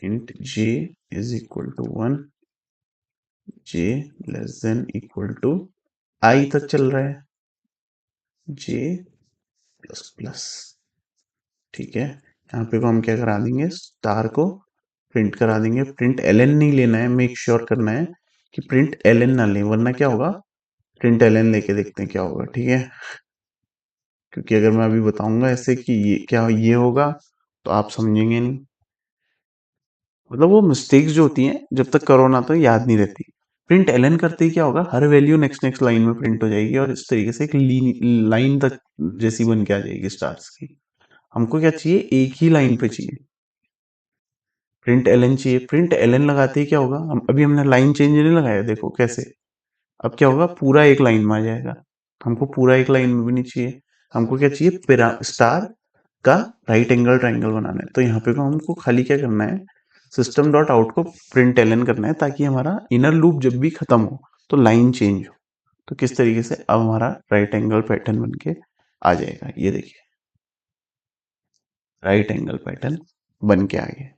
int J is equal to 1, J less than equal to I तक चल रहा है, जे प्लस प्लस, ठीक है। यहाँ पे को हम क्या करा देंगे, स्टार को प्रिंट करा देंगे, प्रिंट एल एन नहीं लेना है, मेक श्योर करना है कि प्रिंट एल ना लें, वरना क्या होगा, प्रिंट एल लेके देखते हैं क्या होगा। ठीक है, क्योंकि अगर मैं अभी बताऊंगा ऐसे कि ये क्या ये होगा तो आप समझेंगे नहीं। मतलब वो मिस्टेक्स जो होती हैं जब तक करो ना तो याद नहीं रहती। प्रिंट एलन करते ही क्या होगा, हर वैल्यू नेक्स्ट नेक्स्ट लाइन में प्रिंट हो जाएगी और इस तरीके से एक लाइन तक जैसी बन के आ जाएगी स्टार्स की। हमको क्या चाहिए, एक ही लाइन पे चाहिए, प्रिंट एलन चाहिए। प्रिंट एलन लगाते ही क्या होगा, हम अभी हमने लाइन चेंज नहीं लगाया, देखो कैसे, अब क्या होगा, पूरा एक लाइन में आ जाएगा। हमको पूरा एक लाइन में भी नहीं चाहिए, हमको क्या चाहिए, स्टार का राइट एंगल ट्राइंगल बनाना है। तो यहाँ पे को हमको खाली क्या करना है, सिस्टम डॉट आउट को प्रिंट एलन करना है, ताकि हमारा इनर लूप जब भी खत्म हो तो लाइन चेंज हो। तो किस तरीके से अब हमारा राइट एंगल पैटर्न बन के आ जाएगा, ये देखिए राइट एंगल पैटर्न बन के आ गया।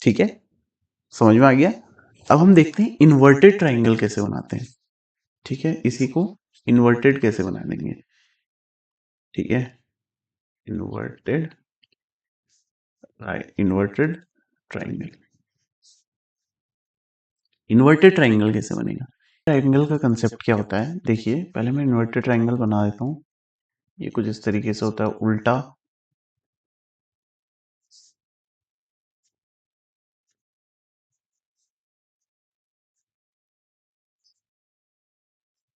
ठीक है, समझ में आ गया। अब हम देखते हैं इन्वर्टेड ट्राइंगल कैसे बनाते हैं। ठीक है, इसी को इन्वर्टेड कैसे बना देंगे। ठीक है, inverted inverted triangle, inverted triangle कैसे बनेगा। ट्राइंगल का कंसेप्ट क्या होता है, देखिए पहले मैं इन्वर्टेड ट्राइंगल बना देता हूँ। ये कुछ इस तरीके से होता है, उल्टा,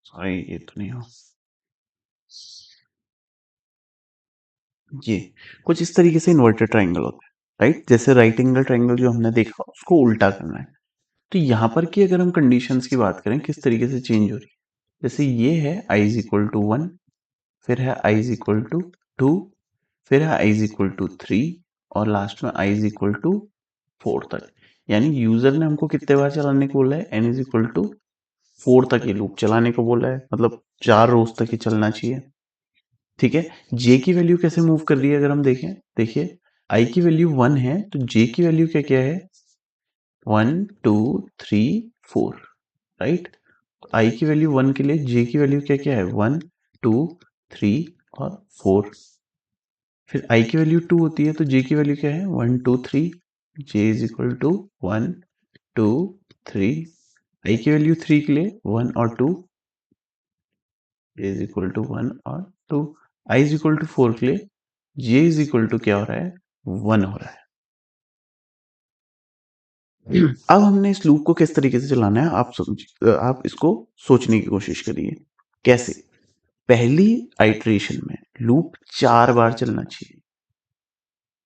सॉरी ये तो नहीं हो, ये कुछ इस तरीके से इन्वर्टेड ट्राइंगल होता है। राइट, जैसे राइट एंगल ट्राइंगल जो हमने देखा उसको उल्टा करना है। तो यहाँ पर की अगर हम कंडीशंस की बात करें किस तरीके से चेंज हो रही है, जैसे ये है i इज इक्वल टू 1, फिर है i इज इक्वल टू 2, फिर है i इज इक्वल टू 3 और लास्ट में i इज इक्वल टू 4 तक। यानी यूजर ने हमको कितने बार चलाने को बोला है, n इज इक्वल टू 4 तक ये लूप चलाने को बोला है, मतलब 4 रोज तक ही चलना चाहिए। ठीक है, j की वैल्यू कैसे मूव कर रही है अगर हम देखें, देखिए i की वैल्यू 1 है तो j की वैल्यू क्या क्या है, 1 2 3 4। राइट, i की वैल्यू 1 के लिए j की वैल्यू क्या क्या है, 1 2 3 और 4। फिर i की वैल्यू 2 होती है तो j की वैल्यू क्या है, 1 2 3, j is equal to 1 2 3। i की वैल्यू 3 के लिए 1 और 2, j इज इक्वल टू 1 और 2। i इज इक्वल टू 4 के लिए j इज इक्वल टू क्या हो रहा है, 1 हो रहा है। अब हमने इस लूप को किस तरीके से चलाना है, आप इसको सोचने की कोशिश करिए। कैसे, पहली आइट्रेशन में लूप 4 बार चलना चाहिए,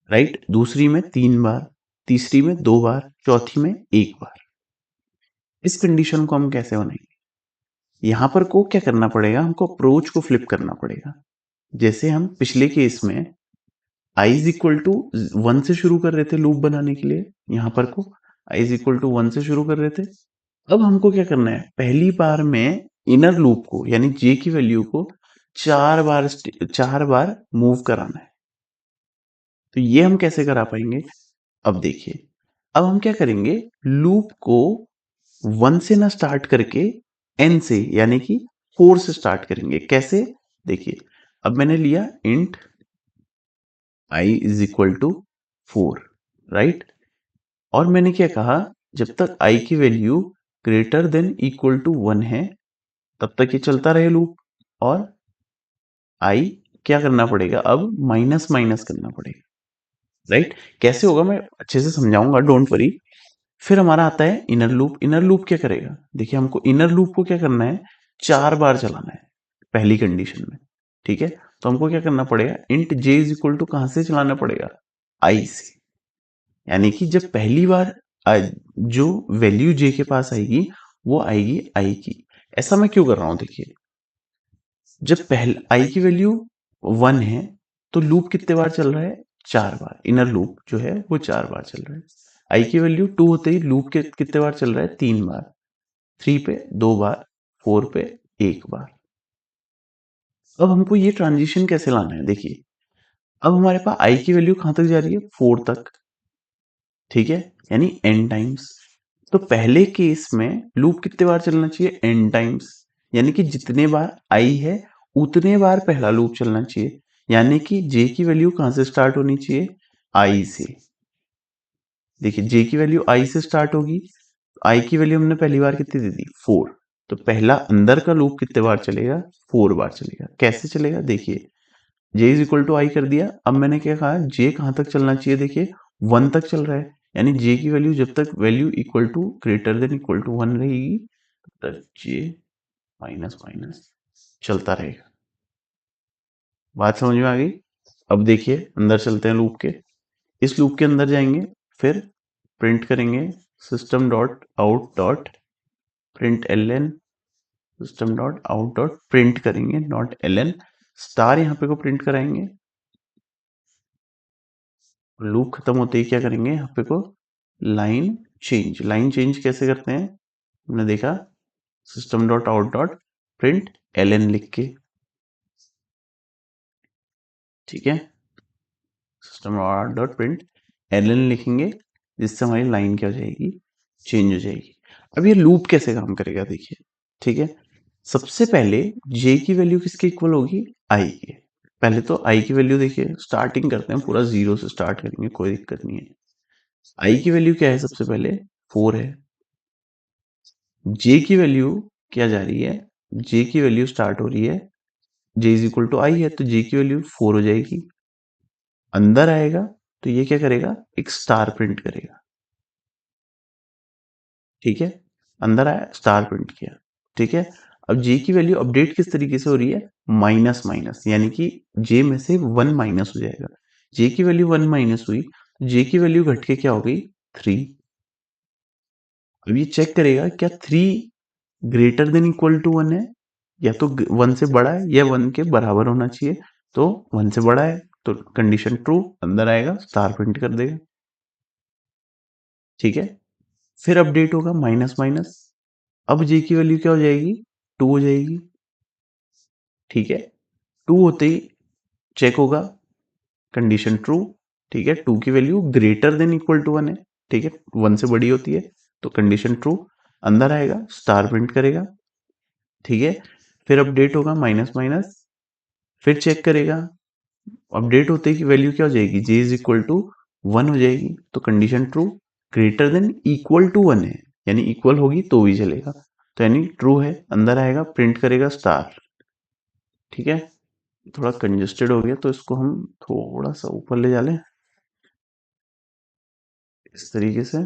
राइट, दूसरी में 3 बार, तीसरी में 2 बार, चौथी में 1 बार। इस कंडीशन को हम कैसे बनाएंगे, यहां पर को क्या करना पड़ेगा, हमको अप्रोच को फ्लिप करना पड़ेगा। जैसे हम पिछले केस में i इज इक्वल टू 1 से शुरू कर रहे थे लूप बनाने के लिए, यहां पर को i इज इक्वल टू 1 से शुरू कर रहे थे। अब हमको क्या करना है, पहली बार में इनर लूप को यानी j की वैल्यू को 4 बार मूव कराना है। तो ये हम कैसे करा पाएंगे, अब देखिए, अब हम क्या करेंगे, लूप को 1 से ना स्टार्ट करके n से यानी कि 4 से स्टार्ट करेंगे। कैसे, देखिए अब मैंने लिया int i is equal to 4, right, और मैंने क्या कहा, जब तक i की value greater than equal to 1 है तब तक ये चलता रहे लूप, और i क्या करना पड़ेगा, अब माइनस माइनस करना पड़ेगा। राइट, कैसे होगा मैं अच्छे से समझाऊंगा, डोंट वरी। फिर हमारा आता है इनर लूप। इनर लूप क्या करेगा, देखिए हमको इनर लूप को क्या करना है, 4 बार चलाना है पहली कंडीशन में। ठीक है, तो हमको क्या करना पड़ेगा, int j is equal to कहां से चलाना पड़ेगा, i से। यानी कि जब पहली बार जो वैल्यू j के पास आएगी वो आएगी i की। ऐसा मैं क्यों कर रहा हूं, देखिए जब पहले i की वैल्यू 1 है तो लूप कितने बार चल रहा है, 4 बार। इनर लूप जो है वो 4 बार चल रहा है। i की वैल्यू 2 होते ही लूप के कितने बार चल रहा है, 3 बार। 3 पे 2 बार, 4 पे 1 बार। अब हमको ये ट्रांजिशन कैसे लाना है, देखिए अब हमारे पास i की वैल्यू कहां तक जा रही है, 4 तक। ठीक है, यानी n टाइम्स। तो पहले केस में लूप कितने बार चलना चाहिए, n टाइम्स। यानी कि जितने बार i है उतने बार पहला लूप चलना चाहिए। यानी कि j की वैल्यू कहां से स्टार्ट होनी चाहिए, i से। देखिए j की वैल्यू i से स्टार्ट होगी आई की वैल्यू हमने पहली बार कितनी दे दी 4, तो पहला अंदर का लूप कितने बार चलेगा 4 बार चलेगा। कैसे चलेगा देखिए, j इज इक्वल टू आई कर दिया। अब मैंने क्या कहा j कहाँ तक चलना चाहिए, देखिए 1 तक चल रहा है, यानी j की वैल्यू जब तक value equal to greater than equal to 1 रहेगी तब j माइनस माइनस चलता रहेगा। बात समझ में आ गई। अब देखिए अंदर चलते हैं लूप के, इस लूप के अंदर जाएंगे, फिर प्रिंट करेंगे system dot out dot print L N, system dot out dot print करेंगे नॉट एल एन स्टार, यहाँ पे को प्रिंट कराएंगे। लूप खत्म होते ही क्या करेंगे, यहाँ पे को लाइन चेंज। लाइन चेंज कैसे करते हैं, हमने देखा system dot out dot print L N लिख के, ठीक है, system out dot print L N लिखेंगे, जिससे हमारी लाइन क्या हो जाएगी, चेंज हो जाएगी। अब ये लूप कैसे काम करेगा देखिए, ठीक है। सबसे पहले j की वैल्यू किसके इक्वल होगी, i के। पहले तो i की वैल्यू देखिए, स्टार्टिंग करते हैं पूरा 0 से स्टार्ट करेंगे, कोई दिक्कत नहीं है। i की वैल्यू क्या है, सबसे पहले 4 है। j की वैल्यू क्या जा रही है, j की वैल्यू स्टार्ट हो रही है, j इज इक्वल टू आई है, तो j की वैल्यू 4 हो जाएगी। अंदर आएगा तो ये क्या करेगा, एक स्टार प्रिंट करेगा, ठीक है। अंदर आया स्टार प्रिंट किया, ठीक है। अब j की वैल्यू अपडेट किस तरीके से हो रही है, माइनस माइनस, यानी कि j में से 1 माइनस हो जाएगा। j की वैल्यू 1 माइनस हुई तो j की वैल्यू घट के क्या हो गई 3। अब ये चेक करेगा क्या 3 ग्रेटर देन इक्वल टू 1 है, या तो 1 से बड़ा है या 1 के बराबर होना चाहिए, तो 1 से बड़ा है तो कंडीशन ट्रू, अंदर आएगा स्टार प्रिंट कर देगा, ठीक है। फिर अपडेट होगा माइनस माइनस, अब j की वैल्यू क्या हो जाएगी, 2 हो जाएगी, ठीक है। 2 होते ही चेक होगा कंडीशन ट्रू, ठीक है। 2 की value greater than equal to 1 है, ठीक है, 1 से बड़ी होती है तो कंडीशन ट्रू, अंदर आएगा स्टार प्रिंट करेगा, ठीक है। फिर अपडेट होगा माइनस माइनस, फिर चेक करेगा, अपडेट होते ही वैल्यू क्या हो जाएगी, j इज इक्वल टू 1 हो जाएगी, तो condition true, greater than equal to 1 है, यानी इक्वल होगी तो भी चलेगा, तो यानी ट्रू है, अंदर आएगा प्रिंट करेगा स्टार, ठीक है। थोड़ा कंजेस्टेड हो गया तो इसको हम थोड़ा सा ऊपर ले जा लें इस तरीके से,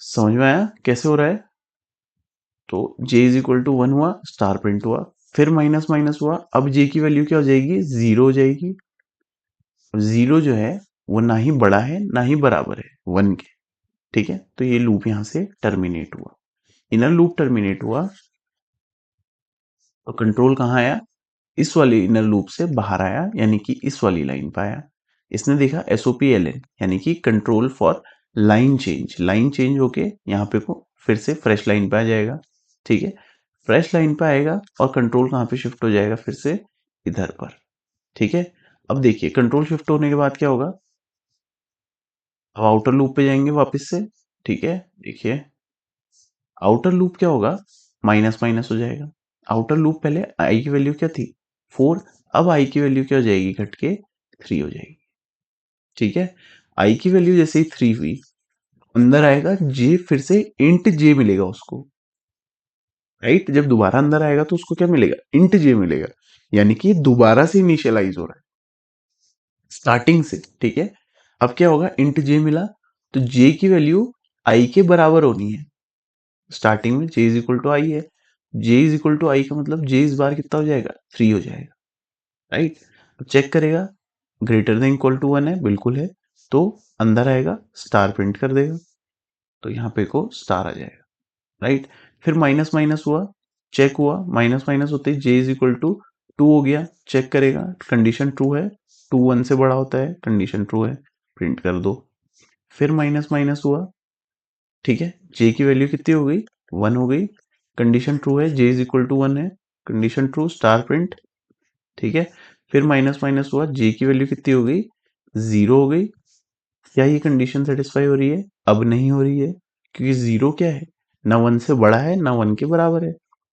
समझ में आया कैसे हो रहा है। तो j इज इक्वल टू 1 हुआ, स्टार प्रिंट हुआ, फिर माइनस माइनस हुआ, अब j की वैल्यू क्या हो जाएगी, 0 हो जाएगी। अब 0 जो है वो ना ही बड़ा है ना ही बराबर है 1 के, ठीक है। तो ये लूप यहाँ से टर्मिनेट हुआ, इनर लूप टर्मिनेट हुआ, तो कंट्रोल कहाँ आया, इस वाली इनर लूप से बाहर आया, यानी कि इस वाली लाइन पे आया। इसने देखा SOPLN, यानी कि control for line change, line change होके यहाँ पे को फिर से फ्रेश लाइन पे आ जाएगा, ठीक है। फ्रेश लाइन पे आएगा और कंट्रोल कहाँ पे शिफ्ट हो जाएगा, फिर से इधर पर, ठीक है। अब देखिए कंट्रोल शिफ्ट होने के बाद क्या होगा, अब आउटर लूप पे जाएंगे वापस से, ठीक है। देखिए आउटर लूप क्या होगा, माइनस माइनस हो जाएगा। आउटर लूप पहले आई की वैल्यू क्या थी 4, अब आई की वैल्यू क्या हो जाएगी, घट के 3 हो जाएगी, ठीक है। आई की वैल्यू जैसे ही 3 हुई, अंदर आएगा जे, फिर से इंट जे मिलेगा उसको, राइट। जब दोबारा अंदर आएगा तो उसको क्या मिलेगा, इंट जे मिलेगा, यानी कि दोबारा से इनिशियलाइज हो रहा है स्टार्टिंग से, ठीक है। अब क्या होगा, इंट जे मिला तो जे की वैल्यू आई के बराबर होनी है, स्टार्टिंग में जे इज इक्वल टू आई है, जे इज इक्वल टू आई का मतलब जे इस बार कितना हो जाएगा 3 हो जाएगा, राइट। अब चेक करेगा ग्रेटर देन इक्वल टू 1 है, बिल्कुल है, तो अंदर आएगा स्टार प्रिंट कर देगा, तो यहाँ पे को स्टार आ जाएगा, राइट। फिर माइनस माइनस हुआ, चेक हुआ, माइनस माइनस होते ही जे इज इक्वल टू 2 हो गया, चेक करेगा कंडीशन ट्रू है, 2 1 से बड़ा होता है, कंडीशन ट्रू है, प्रिंट कर दो। फिर माइनस माइनस हुआ, ठीक है, जे की वैल्यू कितनी हो गई 1 हो गई, कंडीशन ट्रू है, जे इज इक्वल टू 1 है, कंडीशन ट्रू, स्टार प्रिंट, ठीक है। फिर माइनस माइनस हुआ, जे की वैल्यू कितनी हो गई 0 हो गई। क्या ये कंडीशन सेटिस्फाई हो रही है, अब नहीं हो रही है, क्योंकि 0 क्या है, ना 1 से बड़ा है ना 1 के बराबर है,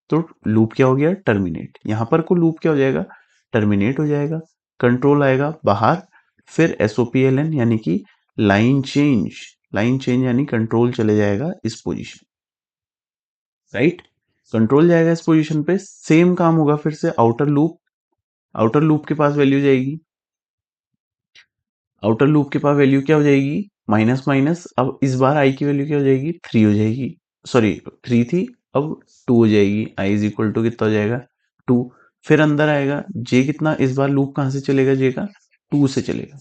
तो लूप क्या हो गया टर्मिनेट, यहाँ पर को लूप क्या हो जाएगा टर्मिनेट हो जाएगा। कंट्रोल आएगा बाहर, फिर SOPLN यानी कि लाइन चेंज यानी कंट्रोल चले जाएगा इस पोजीशन, राइट। कंट्रोल जाएगा इस पोजीशन पे, सेम काम होगा फिर से आउटर लूप के पास वैल्यू जाएगी, आउटर लूप के पास वैल्यू क्या हो जाएगी, माइनस माइनस, अब इस बार आई की वैल्यू क्या हो जाएगी, 3 हो जाएगी, सॉरी 3 थी, अब 2 हो जाएगी, आई इज इक्वल टू कितना हो जाएगा 2। फिर अंदर आएगा जे कितना, इस बार लूप कहां से चलेगा जे का, 2 से चलेगा,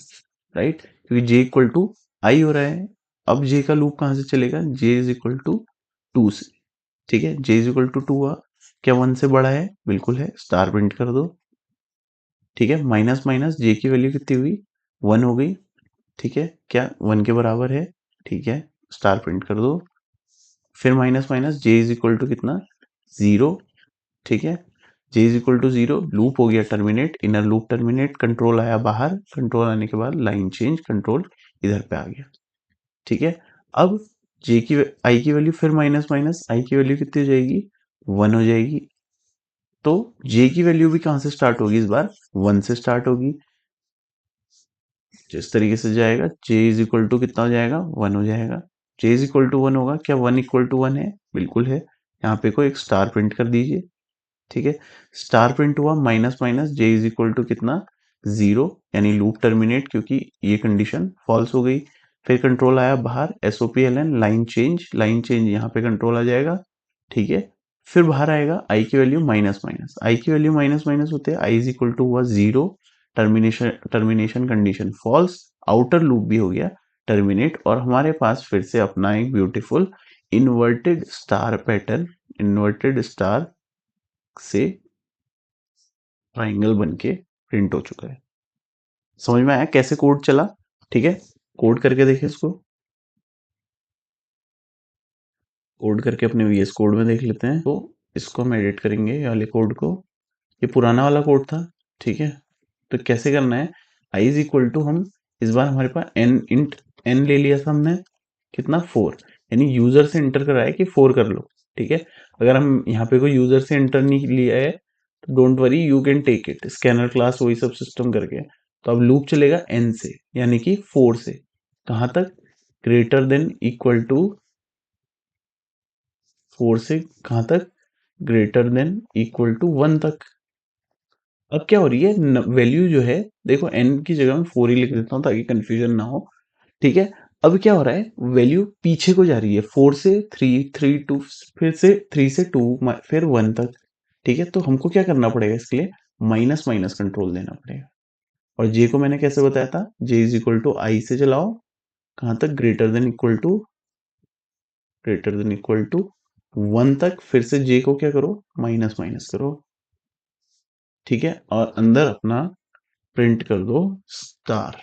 राइट, क्योंकि जे इक्वल टू आई हो रहा है। अब जे का लूप कहां से चलेगा, जे इज इक्वल टू 2 से, ठीक है, जे इज इक्वल टू 2 हुआ, क्या 1 से बड़ा है, बिल्कुल है, स्टार प्रिंट कर दो, ठीक है, माइनस माइनस जे की वैल्यू कितनी हुई, 1 हो गई, ठीक है, क्या 1 के बराबर है, ठीक है, स्टार प्रिंट कर दो, फिर minus minus J is equal to कितना, 0, ठीक है, J is equal to 0, loop हो गया terminate, inner loop terminate, control आया बाहर, कंट्रोल आने के बाद लाइन चेंज, कंट्रोल इधर पे आ गया, ठीक है। अब जे की आई की वैल्यू फिर माइनस माइनस, आई की वैल्यू कितनी हो जाएगी, 1 हो जाएगी, तो जे की वैल्यू भी कहां से स्टार्ट होगी, इस बार 1 से स्टार्ट होगी, जिस तरीके से जाएगा j इज इक्वल टू कितना हो जाएगा, 1 हो जाएगा, j इज इक्वल टू 1 होगा, क्या 1 इक्वल टू 1 है, बिल्कुल है, यहाँ पे को एक स्टार प्रिंट कर दीजिए, ठीक है, स्टार प्रिंट हुआ, minus minus j is equal to कितना, 0, यानी लूप टर्मिनेट, क्योंकि ये कंडीशन फॉल्स हो गई, फिर कंट्रोल आया बाहर, SOPLN लाइन चेंज यहाँ पे कंट्रोल आ जाएगा, ठीक है, फिर बाहर आएगा आई की वैल्यू माइनस माइनस, आई की वैल्यू माइनस माइनस होते हैं, आई इज इक्वल टू हुआ 0, termination condition false, outer loop भी हो गया टर्मिनेट, और हमारे पास फिर से अपना एक beautiful inverted star pattern, inverted star से ट्राइंगल बन के प्रिंट हो चुका है। समझ में आया कैसे कोड चला, ठीक है, कोड करके देखिए इसको, कोड करके अपने VS कोड में देख लेते हैं, तो इसको हम एडिट करेंगे ये वाले कोड को, ये पुराना वाला कोड था, ठीक है, तो कैसे करना है, आई इज इक्वल टू, हम इस बार हमारे पास एन इंट एन ले लिया था हमने, कितना 4, यानी यूजर से इंटर कराया कि 4 कर लो, ठीक है, अगर हम यहाँ पे कोई यूजर से इंटर नहीं लिया है तो don't worry, you can take it, scanner class वही सब सिस्टम करके, तो अब लूप चलेगा एन से, यानी कि 4 से, कहां तक, ग्रेटर देन इक्वल टू 4 से कहां तक, ग्रेटर देन इक्वल टू 1 तक। अब क्या हो रही है, वैल्यू जो है, देखो n की जगह मैं 4 ही लिख देता हूँ ताकि कंफ्यूजन ना हो, ठीक है, अब क्या हो रहा है, वैल्यू पीछे को जा रही है, 4 से 3 2, फिर से 3 से 2, फिर 1 तक, ठीक है, तो हमको क्या करना पड़ेगा इसके लिए, माइनस माइनस कंट्रोल देना पड़ेगा, और जे को मैंने कैसे बताया था, जे इज इक्वल टू आई से चलाओ, कहां तक, ग्रेटर देन इक्वल टू 1 तक, फिर से जे को क्या करो, माइनस माइनस करो, ठीक है, और अंदर अपना प्रिंट कर दो स्टार,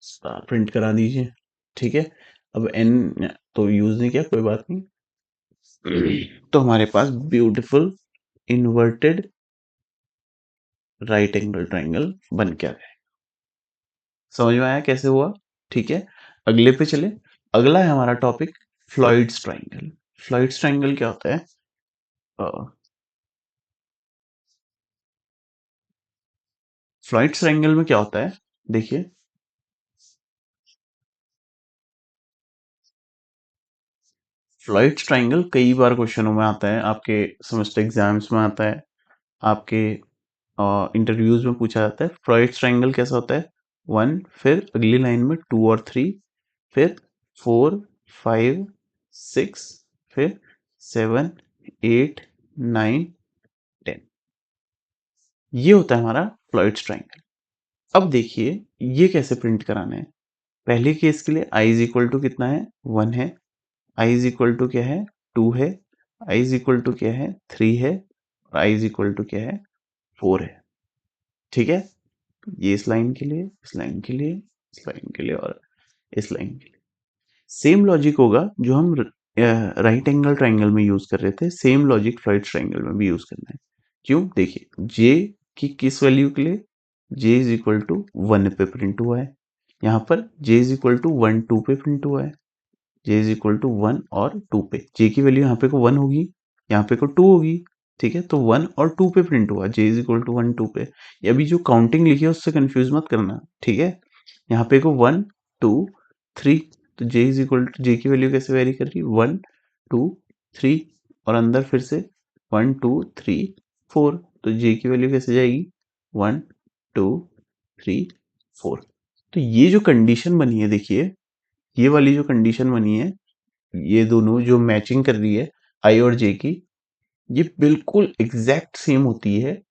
स्टार प्रिंट करा दीजिए, ठीक है, अब एन तो यूज नहीं किया, कोई बात नहीं, तो हमारे पास beautiful inverted right angle triangle बन के आ गया, समझ में आया कैसे हुआ, ठीक है, अगले पे चले, अगला है हमारा टॉपिक फ्लॉइड्स ट्राइंगल। फ्लॉइड्स ट्राइंगल क्या होता है, फ्लॉइड्स ट्राइंगल में क्या होता है, देखिए, फ्लॉइड्स ट्राइंगल कई बार क्वेश्चनों में आता है, आपके सेमेस्टर एग्जाम्स में आता है, आपके इंटरव्यूज में पूछा जाता है, फ्लॉइड्स ट्राइंगल कैसा होता है, 1, फिर अगली लाइन में 2 और 3, फिर 4 5 6, फिर 7 8 9 10, ये होता है हमारा फ्लॉइड्स ट्राइंगल। अब देखिए ये कैसे प्रिंट कराना है, पहले केस के लिए आई इज इक्वल टू कितना है, 1 है, आई इज इक्वल टू क्या है, 2 है, आई इज इक्वल टू क्या है, 3 है, और आई इज इक्वल टू क्या है, 4 है, ठीक है, ये इस लाइन के लिए, इस लाइन के लिए, इस लाइन के लिए, और इस लाइन के लिए सेम लॉजिक होगा जो हम राइट एंगल ट्राइंगल में यूज कर रहे थे, सेम लॉजिक फ्लॉइड ट्राइंगल में भी यूज करना है, क्यों, देखिए जे की किस वैल्यू के लिए, जे इज इक्वल टू 1 पे प्रिंट हुआ है, यहाँ पर जे इज इक्वल टू 1 2 पे प्रिंट हुआ है, जे इज इक्वल टू 1 और 2 पे, जे की वैल्यू यहाँ पे को 1 होगी, यहाँ पे को 2 होगी, ठीक है, तो 1 और 2 पे प्रिंट हुआ, j इज इक्वल टू 1 2 पे। अभी जो काउंटिंग लिखी है उससे कंफ्यूज मत करना, ठीक है। यहाँ पे को 1 2 3, तो j is equal to, j की वैल्यू कैसे वेरी कर रही है, 1 2 3, और अंदर फिर से 1 2 3 4, तो j की वैल्यू कैसे जाएगी, 1 2 3 4। तो ये जो कंडीशन बनी है देखिए, ये वाली जो कंडीशन बनी है, ये दोनों जो मैचिंग कर रही है i और j की, ये बिल्कुल एग्जैक्ट सेम होती है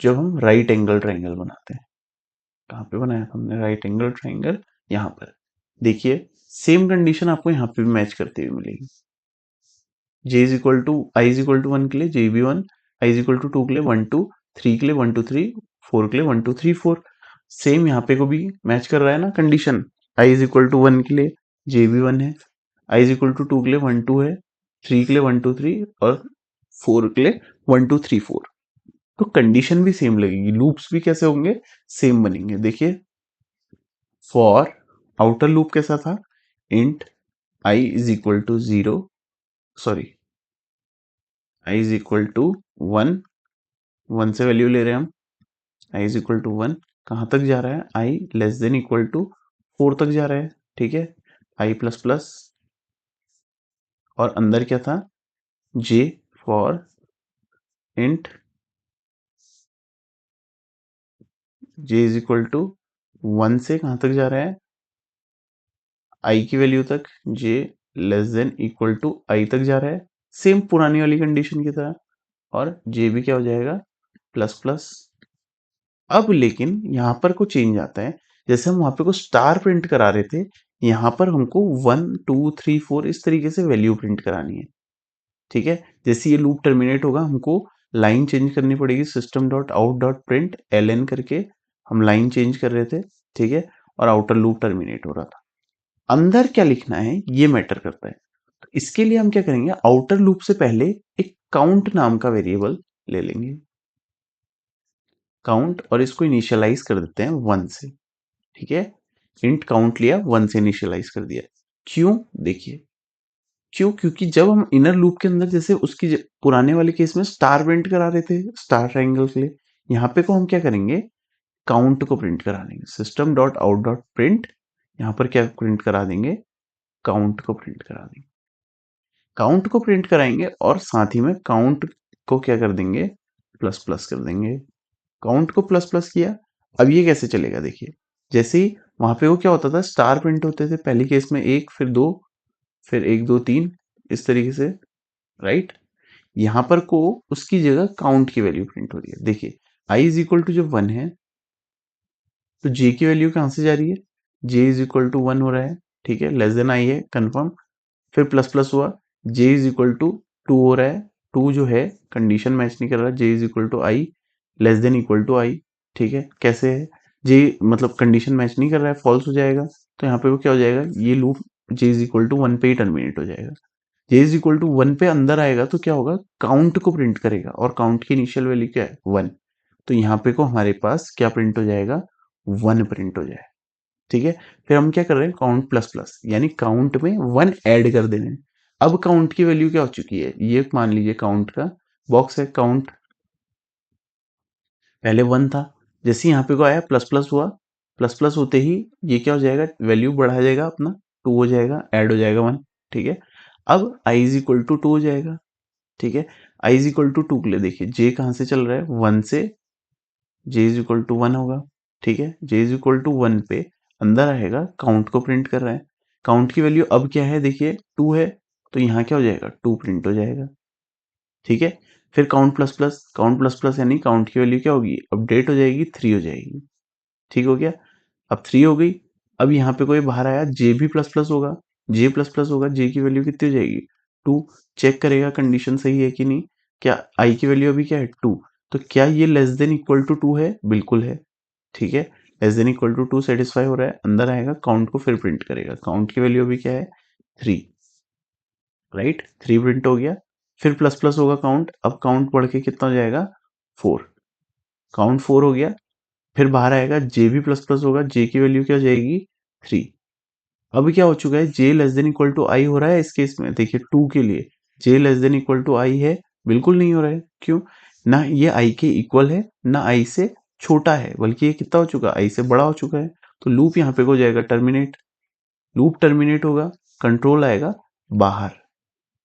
जब हम राइट एंगल ट्राइंगल बनाते हैं। कहाँ पे बनाया था हमने राइट एंगल ट्राइंगल, यहाँ पर। देखिए सेम कंडीशन आपको यहाँ पे भी मैच करते हुए मिलेगी। j is equal to, I is equal to 1 के लिए j भी 1, आई इज इक्वल टू 2 के लिए 1 2, 3 के लिए 1 2 3, 4 के लिए 1 2 3 4। सेम यहाँ पे को भी मैच कर रहा है ना condition. I is equal to 1 के लिए j भी 1 है, आई इज इक्वल टू 2 के लिए 1 2 है, 3 के लिए 1 2 3, और 4 के लिए 1 2 3 4। तो कंडीशन भी सेम लगेगी, लूप्स भी कैसे होंगे, सेम बनेंगे। देखिए फॉर आउटर लूप कैसा था, int I is equal to 0, sorry I is equal to 1, 1 से वैल्यू ले रहे हैं हम, आई इज इक्वल टू 1, कहाँ तक जा रहा है, I less than equal to 4 तक जा रहा है, ठीक है। आई प्लस प्लस, और अंदर क्या था, j for int J is equal to 1 से कहाँ तक जा रहा है, आई की वैल्यू तक, जे less than equal to I तक जा रहा है, सेम पुरानी वाली कंडीशन की तरह। और जे भी क्या हो जाएगा, प्लस प्लस। अब लेकिन यहाँ पर कुछ चेंज आता है, जैसे हम वहां पे को स्टार प्रिंट करा रहे थे, यहाँ पर हमको 1 2 3 4 इस तरीके से वैल्यू प्रिंट करानी है, ठीक है। जैसे ये लूप टर्मिनेट होगा, हमको लाइन चेंज करनी पड़ेगी, system dot out dot print L करके हम लाइन चेंज कर रहे थे, ठीक है। और आउटर लूप टर्मिनेट हो रहा था, अंदर क्या लिखना है ये मैटर करता है। तो इसके लिए हम क्या करेंगे, आउटर लूप से पहले एक काउंट नाम का वेरिएबल ले लेंगे, काउंट, और इसको इनिशियलाइज कर देते हैं 1 से, ठीक है। इंट काउंट लिया, 1 से इनिशियलाइज कर दिया। क्यों, देखिए क्यों, क्योंकि जब हम इनर लूप के अंदर, जैसे उसकी पुराने वाले केस में स्टार प्रिंट करा रहे थे स्टार ट्राइंगल के लिए, यहाँ पे को हम क्या करेंगे, काउंट को प्रिंट करा देंगे, system dot out dot print, यहाँ पर क्या प्रिंट करा देंगे, काउंट को प्रिंट करा देंगे। काउंट को प्रिंट कराएंगे और साथ ही में काउंट को क्या कर देंगे, प्लस प्लस कर देंगे। काउंट को प्लस प्लस किया, अब ये कैसे चलेगा, देखिए जैसे ही वहां पे वो क्या होता था, स्टार प्रिंट होते थे, पहली केस में 1 फिर 2 फिर 1 2 3 इस तरीके से, राइट। यहाँ पर को उसकी जगह काउंट की वैल्यू प्रिंट हो रही है। देखिए आई इज इक्वल टू जब 1 है तो जे की वैल्यू कहाँ से जा रही है, जे इज इक्वल टू 1 हो रहा है, ठीक है, लेस देन आई है कंफर्म, फिर प्लस प्लस हुआ, जे इज इक्वल टू 2 हो रहा है, 2 जो है कंडीशन मैच नहीं कर रहा, J is equal to I less than equal to I, ठीक है। कैसे है, जे मतलब कंडीशन मैच नहीं कर रहा है, फॉल्स हो जाएगा, तो यहाँ पे वो क्या हो जाएगा, ये loop j is equal to 1 पे ही टर्मिनेट हो जाएगा। जे इज इक्वल टू 1 पे अंदर आएगा तो क्या होगा, काउंट को प्रिंट करेगा, और काउंट की इनिशियल वैल्यू क्या है, 1। तो यहाँ पे को हमारे पास क्या प्रिंट हो जाएगा, 1 प्रिंट हो जाएगा, ठीक है। फिर हम क्या कर रहे हैं, काउंट प्लस प्लस, यानी काउंट में 1 ऐड कर दे रहे हैं। अब काउंट की वैल्यू क्या हो चुकी है, ये मान लीजिए काउंट का बॉक्स है, काउंट पहले 1 था, जैसे यहाँ पे को आया प्लस प्लस हुआ, प्लस प्लस होते ही ये क्या हो जाएगा, वैल्यू बढ़ा जाएगा अपना, 2 हो जाएगा, ऐड हो जाएगा 1, ठीक है। अब आई इज इक्वल टू 2 हो जाएगा, ठीक है। आई इज इक्वल टू 2 के लिए देखिए जे कहाँ से चल रहा है, 1 से, जे इज इक्वल टू 1 होगा, ठीक है। जे इज इक्वल टू 1 पे अंदर आएगा, काउंट को प्रिंट कर रहा है, काउंट की वैल्यू अब क्या है, देखिए 2 है, तो यहाँ क्या हो जाएगा, 2 प्रिंट हो जाएगा, ठीक है। फिर count plus plus, count plus plus यानी काउंट की वैल्यू क्या होगी, अपडेट हो जाएगी, 3 हो जाएगी, ठीक हो गया। अब 3 हो गई, अब यहाँ पे कोई बाहर आया, जे भी प्लस प्लस होगा, जे प्लस प्लस होगा, जे की वैल्यू कितनी हो जाएगी, 2। चेक करेगा कंडीशन सही है कि नहीं, क्या आई की वैल्यू अभी क्या है, 2, तो क्या ये लेस देन इक्वल टू 2 है, बिल्कुल है, ठीक है। Less than equal to 2 satisfy हो रहा है, अंदर आएगा, काउंट को फिर प्रिंट करेगा, काउंट की वैल्यू अभी क्या है, 3, राइट, 3 प्रिंट हो गया। फिर प्लस प्लस होगा काउंट, अब काउंट बढ़ के कितना हो जाएगा, 4, काउंट 4 हो गया। फिर बाहर आएगा, जे भी प्लस प्लस होगा, जे की वैल्यू क्या हो जाएगी, 3। अभी क्या हो चुका है, जे लेस देन इक्वल टू आई हो रहा है इस केस में, देखिए 2 के लिए जे लेस देन इक्वल टू आई है, बिल्कुल नहीं हो रहा है। क्यों? ना ये i के इक्वल है, ना i से छोटा है, बल्कि ये कितना हो चुका है, i से बड़ा हो चुका है। तो लूप यहाँ पे हो जाएगा टर्मिनेट। लूप टर्मिनेट होगा, कंट्रोल आएगा बाहर,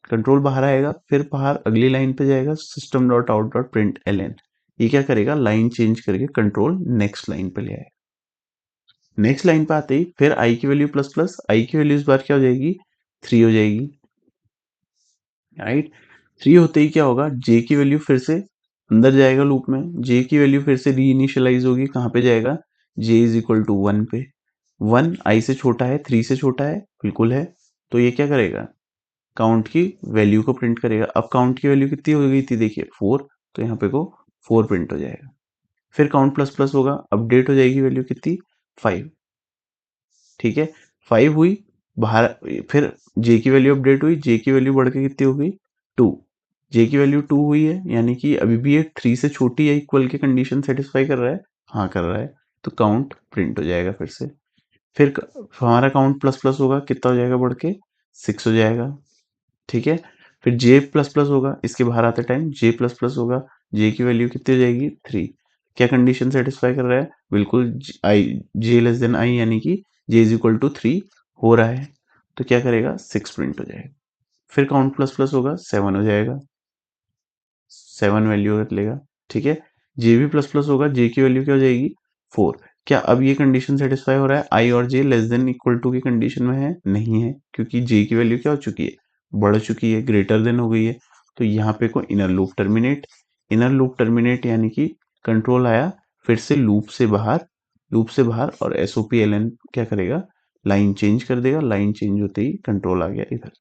कंट्रोल बाहर आएगा, फिर बाहर अगली लाइन पे जाएगा, system dot out dot print LN. ये क्या करेगा, लाइन चेंज करके कंट्रोल नेक्स्ट लाइन पे ले आएगा। नेक्स्ट लाइन पे आते ही फिर i की वैल्यू प्लस प्लस, i की वैल्यू इस बार क्या हो जाएगी, 3 हो जाएगी, राइट। 3 होते ही क्या होगा, j की वैल्यू फिर से अंदर जाएगा लूप में, j की वैल्यू फिर से री इनिशियलाइज होगी, कहाँ पे जाएगा, j इज इक्वल टू 1 पे। 1 i से छोटा है, 3 से छोटा है, बिल्कुल है। तो ये क्या करेगा, काउंट की वैल्यू को प्रिंट करेगा। अब काउंट की वैल्यू कितनी हो गई थी, देखिए 4, तो यहाँ पे को 4 प्रिंट हो जाएगा। फिर काउंट प्लस प्लस होगा, अपडेट हो जाएगी वैल्यू कितनी, 5, ठीक है। 5 हुई बाहर, फिर जे की वैल्यू अपडेट हुई, जे की वैल्यू बढ़ के कितनी हो गई, 2। जे की वैल्यू 2 हुई है, यानी कि अभी भी ये 3 से छोटी या इक्वल की कंडीशन सेटिस्फाई कर रहा है, हाँ कर रहा है, तो काउंट प्रिंट हो जाएगा फिर से। फिर हमारा काउंट प्लस प्लस होगा, कितना हो जाएगा बढ़ के, 6 हो जाएगा, ठीक है। फिर जे प्लस प्लस होगा, इसके बाहर आते टाइम जे प्लस प्लस होगा, जे की वैल्यू कितनी हो जाएगी, 3। क्या कंडीशन सेटिस्फाई कर रहा है, बिल्कुल आई, जे लेस देन आई, यानी कि जे इज इक्वल टू 3 हो रहा है, तो क्या करेगा, 6 प्रिंट हो जाएगा। फिर काउंट प्लस प्लस होगा, 7 हो जाएगा, 7 वैल्यू रख लेगा, ठीक है। जे भी प्लस प्लस होगा, जे की वैल्यू क्या हो जाएगी, 4। क्या अब ये कंडीशन सेटिस्फाई हो रहा है, आई और जे लेस देन इक्वल टू की कंडीशन में है, नहीं है, क्योंकि जे की वैल्यू क्या हो चुकी है, बढ़ चुकी है, ग्रेटर देन हो गई है। तो यहाँ पे को inner loop terminate, inner loop terminate यानी कि कंट्रोल आया फिर से लूप से बाहर, लूप से बाहर, और S O P L N क्या करेगा, लाइन चेंज कर देगा, लाइन चेंज होते ही कंट्रोल आ गया इधर,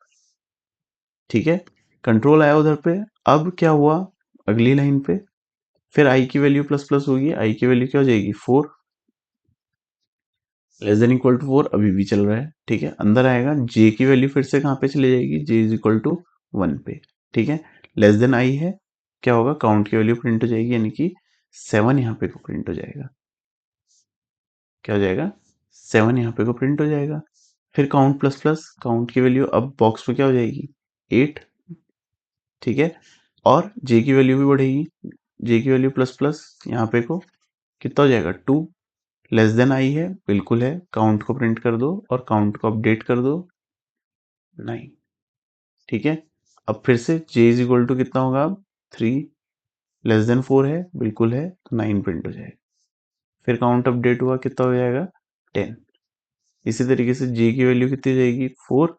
ठीक है। कंट्रोल आया उधर पे, अब क्या हुआ अगली लाइन पे, फिर आई की वैल्यू प्लस प्लस होगी, आई की वैल्यू क्या हो जाएगी, 4, लेस देन इक्वल टू 4 अभी भी चल रहा है, ठीक है। अंदर आएगा, जे की वैल्यू फिर से कहाँ पे चली जाएगी, जे इज इक्वल टू 1 पे, ठीक है। लेस देन आई है, क्या होगा, काउंट की वैल्यू प्रिंट हो जाएगी, यानी कि 7 यहाँ पे को प्रिंट हो जाएगा, क्या हो जाएगा, 7 यहाँ पे को प्रिंट हो जाएगा। फिर काउंट प्लस प्लस, काउंट की वैल्यू अब बॉक्स पे क्या हो जाएगी, 8, ठीक है। और जे की वैल्यू भी बढ़ेगी, जे की वैल्यू प्लस प्लस यहाँ पे को कितना हो जाएगा, 2, लेस देन आई है, बिल्कुल है, काउंट को प्रिंट कर दो और काउंट को अपडेट कर दो, 9, ठीक है। अब फिर से j इज इक्वल टू कितना होगा, 3, लेस देन 4 है, बिल्कुल है, तो 9 प्रिंट हो जाएगा। फिर काउंट अपडेट हुआ, कितना हो जाएगा, 10। इसी तरीके से j की वैल्यू कितनी हो जाएगी, 4,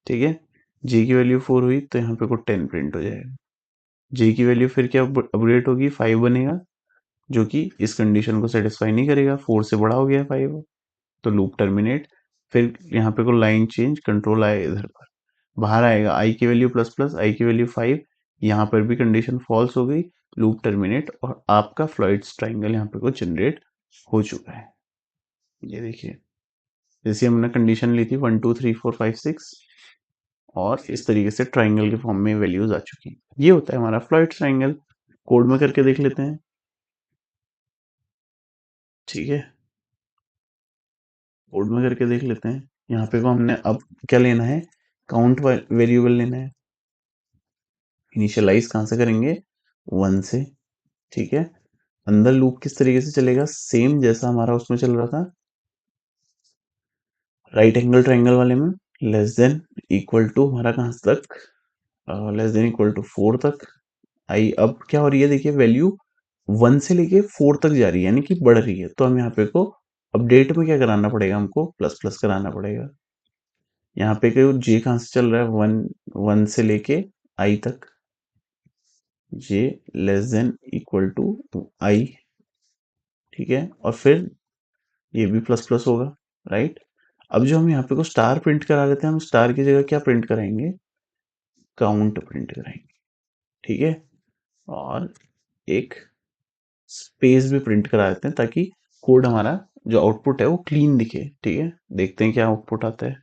ठीक है। j की वैल्यू 4 हुई तो यहाँ पे को 10 प्रिंट हो जाएगा। j की वैल्यू फिर क्या अपडेट होगी, 5 बनेगा, जो कि इस कंडीशन को सेटिस्फाई नहीं करेगा, 4 से बड़ा हो गया 5, तो लूप टर्मिनेट। फिर यहाँ पे को लाइन चेंज, कंट्रोल आए इधर पर, बाहर आएगा, आई की वैल्यू प्लस प्लस, आई की वैल्यू 5, यहाँ पर भी कंडीशन फॉल्स हो गई, लूप टर्मिनेट, और आपका फ्लॉइड्स ट्राइंगल यहाँ पे को जनरेट हो चुका है। ये देखिए, जैसे हमने कंडीशन ली थी 1 2 3 4 5 6, और इस तरीके से ट्राइंगल के फॉर्म में वैल्यूज आ चुकी हैं। ये होता है हमारा फ्लॉइड ट्राइंगल। कोड में करके देख लेते हैं, ठीक है। कोड में करके देख लेते हैं। यहाँ पे को हमने अब क्या लेना है, काउंट वेरिएबल लेना है। इनिशियलाइज कहाँ से करेंगे, 1 से, ठीक है। अंदर लूप किस तरीके से चलेगा, सेम जैसा हमारा उसमें चल रहा था राइट एंगल ट्राइंगल वाले में, लेस देन इक्वल टू हमारा कहाँ तक, लेस देन इक्वल टू 4 तक। आई अब क्या हो रही है, देखिए वैल्यू 1 से लेके 4 तक जा रही है, यानी कि बढ़ रही है, तो हम यहाँ पे को अपडेट में क्या कराना पड़ेगा, हमको प्लस प्लस कराना पड़ेगा। यहाँ पे क्यों, जे कहाँ से चल रहा है, 1 से लेके आई तक, जे less than equal to I, ठीक है। और फिर ये भी प्लस प्लस होगा, राइट। अब जो हम यहाँ पे को स्टार प्रिंट करा लेते हैं, हम स्टार की जगह क्या प्रिंट कराएंगे, काउंट प्रिंट कराएंगे, ठीक है। और एक स्पेस भी प्रिंट करा देते हैं, ताकि कोड हमारा जो आउटपुट है वो क्लीन दिखे, ठीक है। देखते हैं क्या आउटपुट आता है।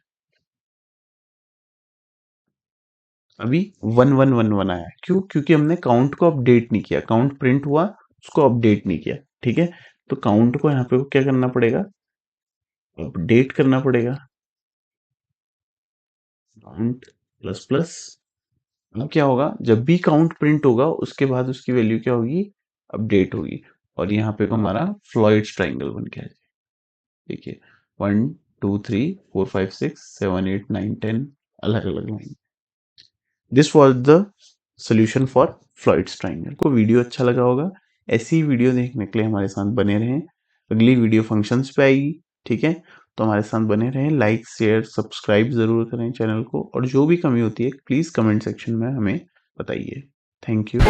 अभी 1111 आया, क्यों, क्योंकि हमने काउंट को अपडेट नहीं किया, काउंट प्रिंट हुआ, उसको अपडेट नहीं किया, ठीक है। तो काउंट को यहाँ पे क्या करना पड़ेगा, अपडेट करना पड़ेगा, काउंट प्लस प्लस अब क्या होगा, जब भी काउंट प्रिंट होगा उसके बाद उसकी वैल्यू क्या होगी, अपडेट होगी, और यहाँ पे हमारा फ्लॉइड्स ट्राइंगल बन के आ जाएगा। देखिए 1 2 3 4 5 6 7 8 9 10 अलग अलग line. This was the solution for Floyd's triangle. को वीडियो अच्छा लगा होगा, ऐसी ही वीडियो देखने के लिए हमारे साथ बने रहें। अगली वीडियो फंक्शंस पे आएगी, ठीक है, तो हमारे साथ बने रहें। लाइक शेयर सब्सक्राइब जरूर करें चैनल को, और जो भी कमी होती है प्लीज कमेंट सेक्शन में हमें बताइए। Thank you.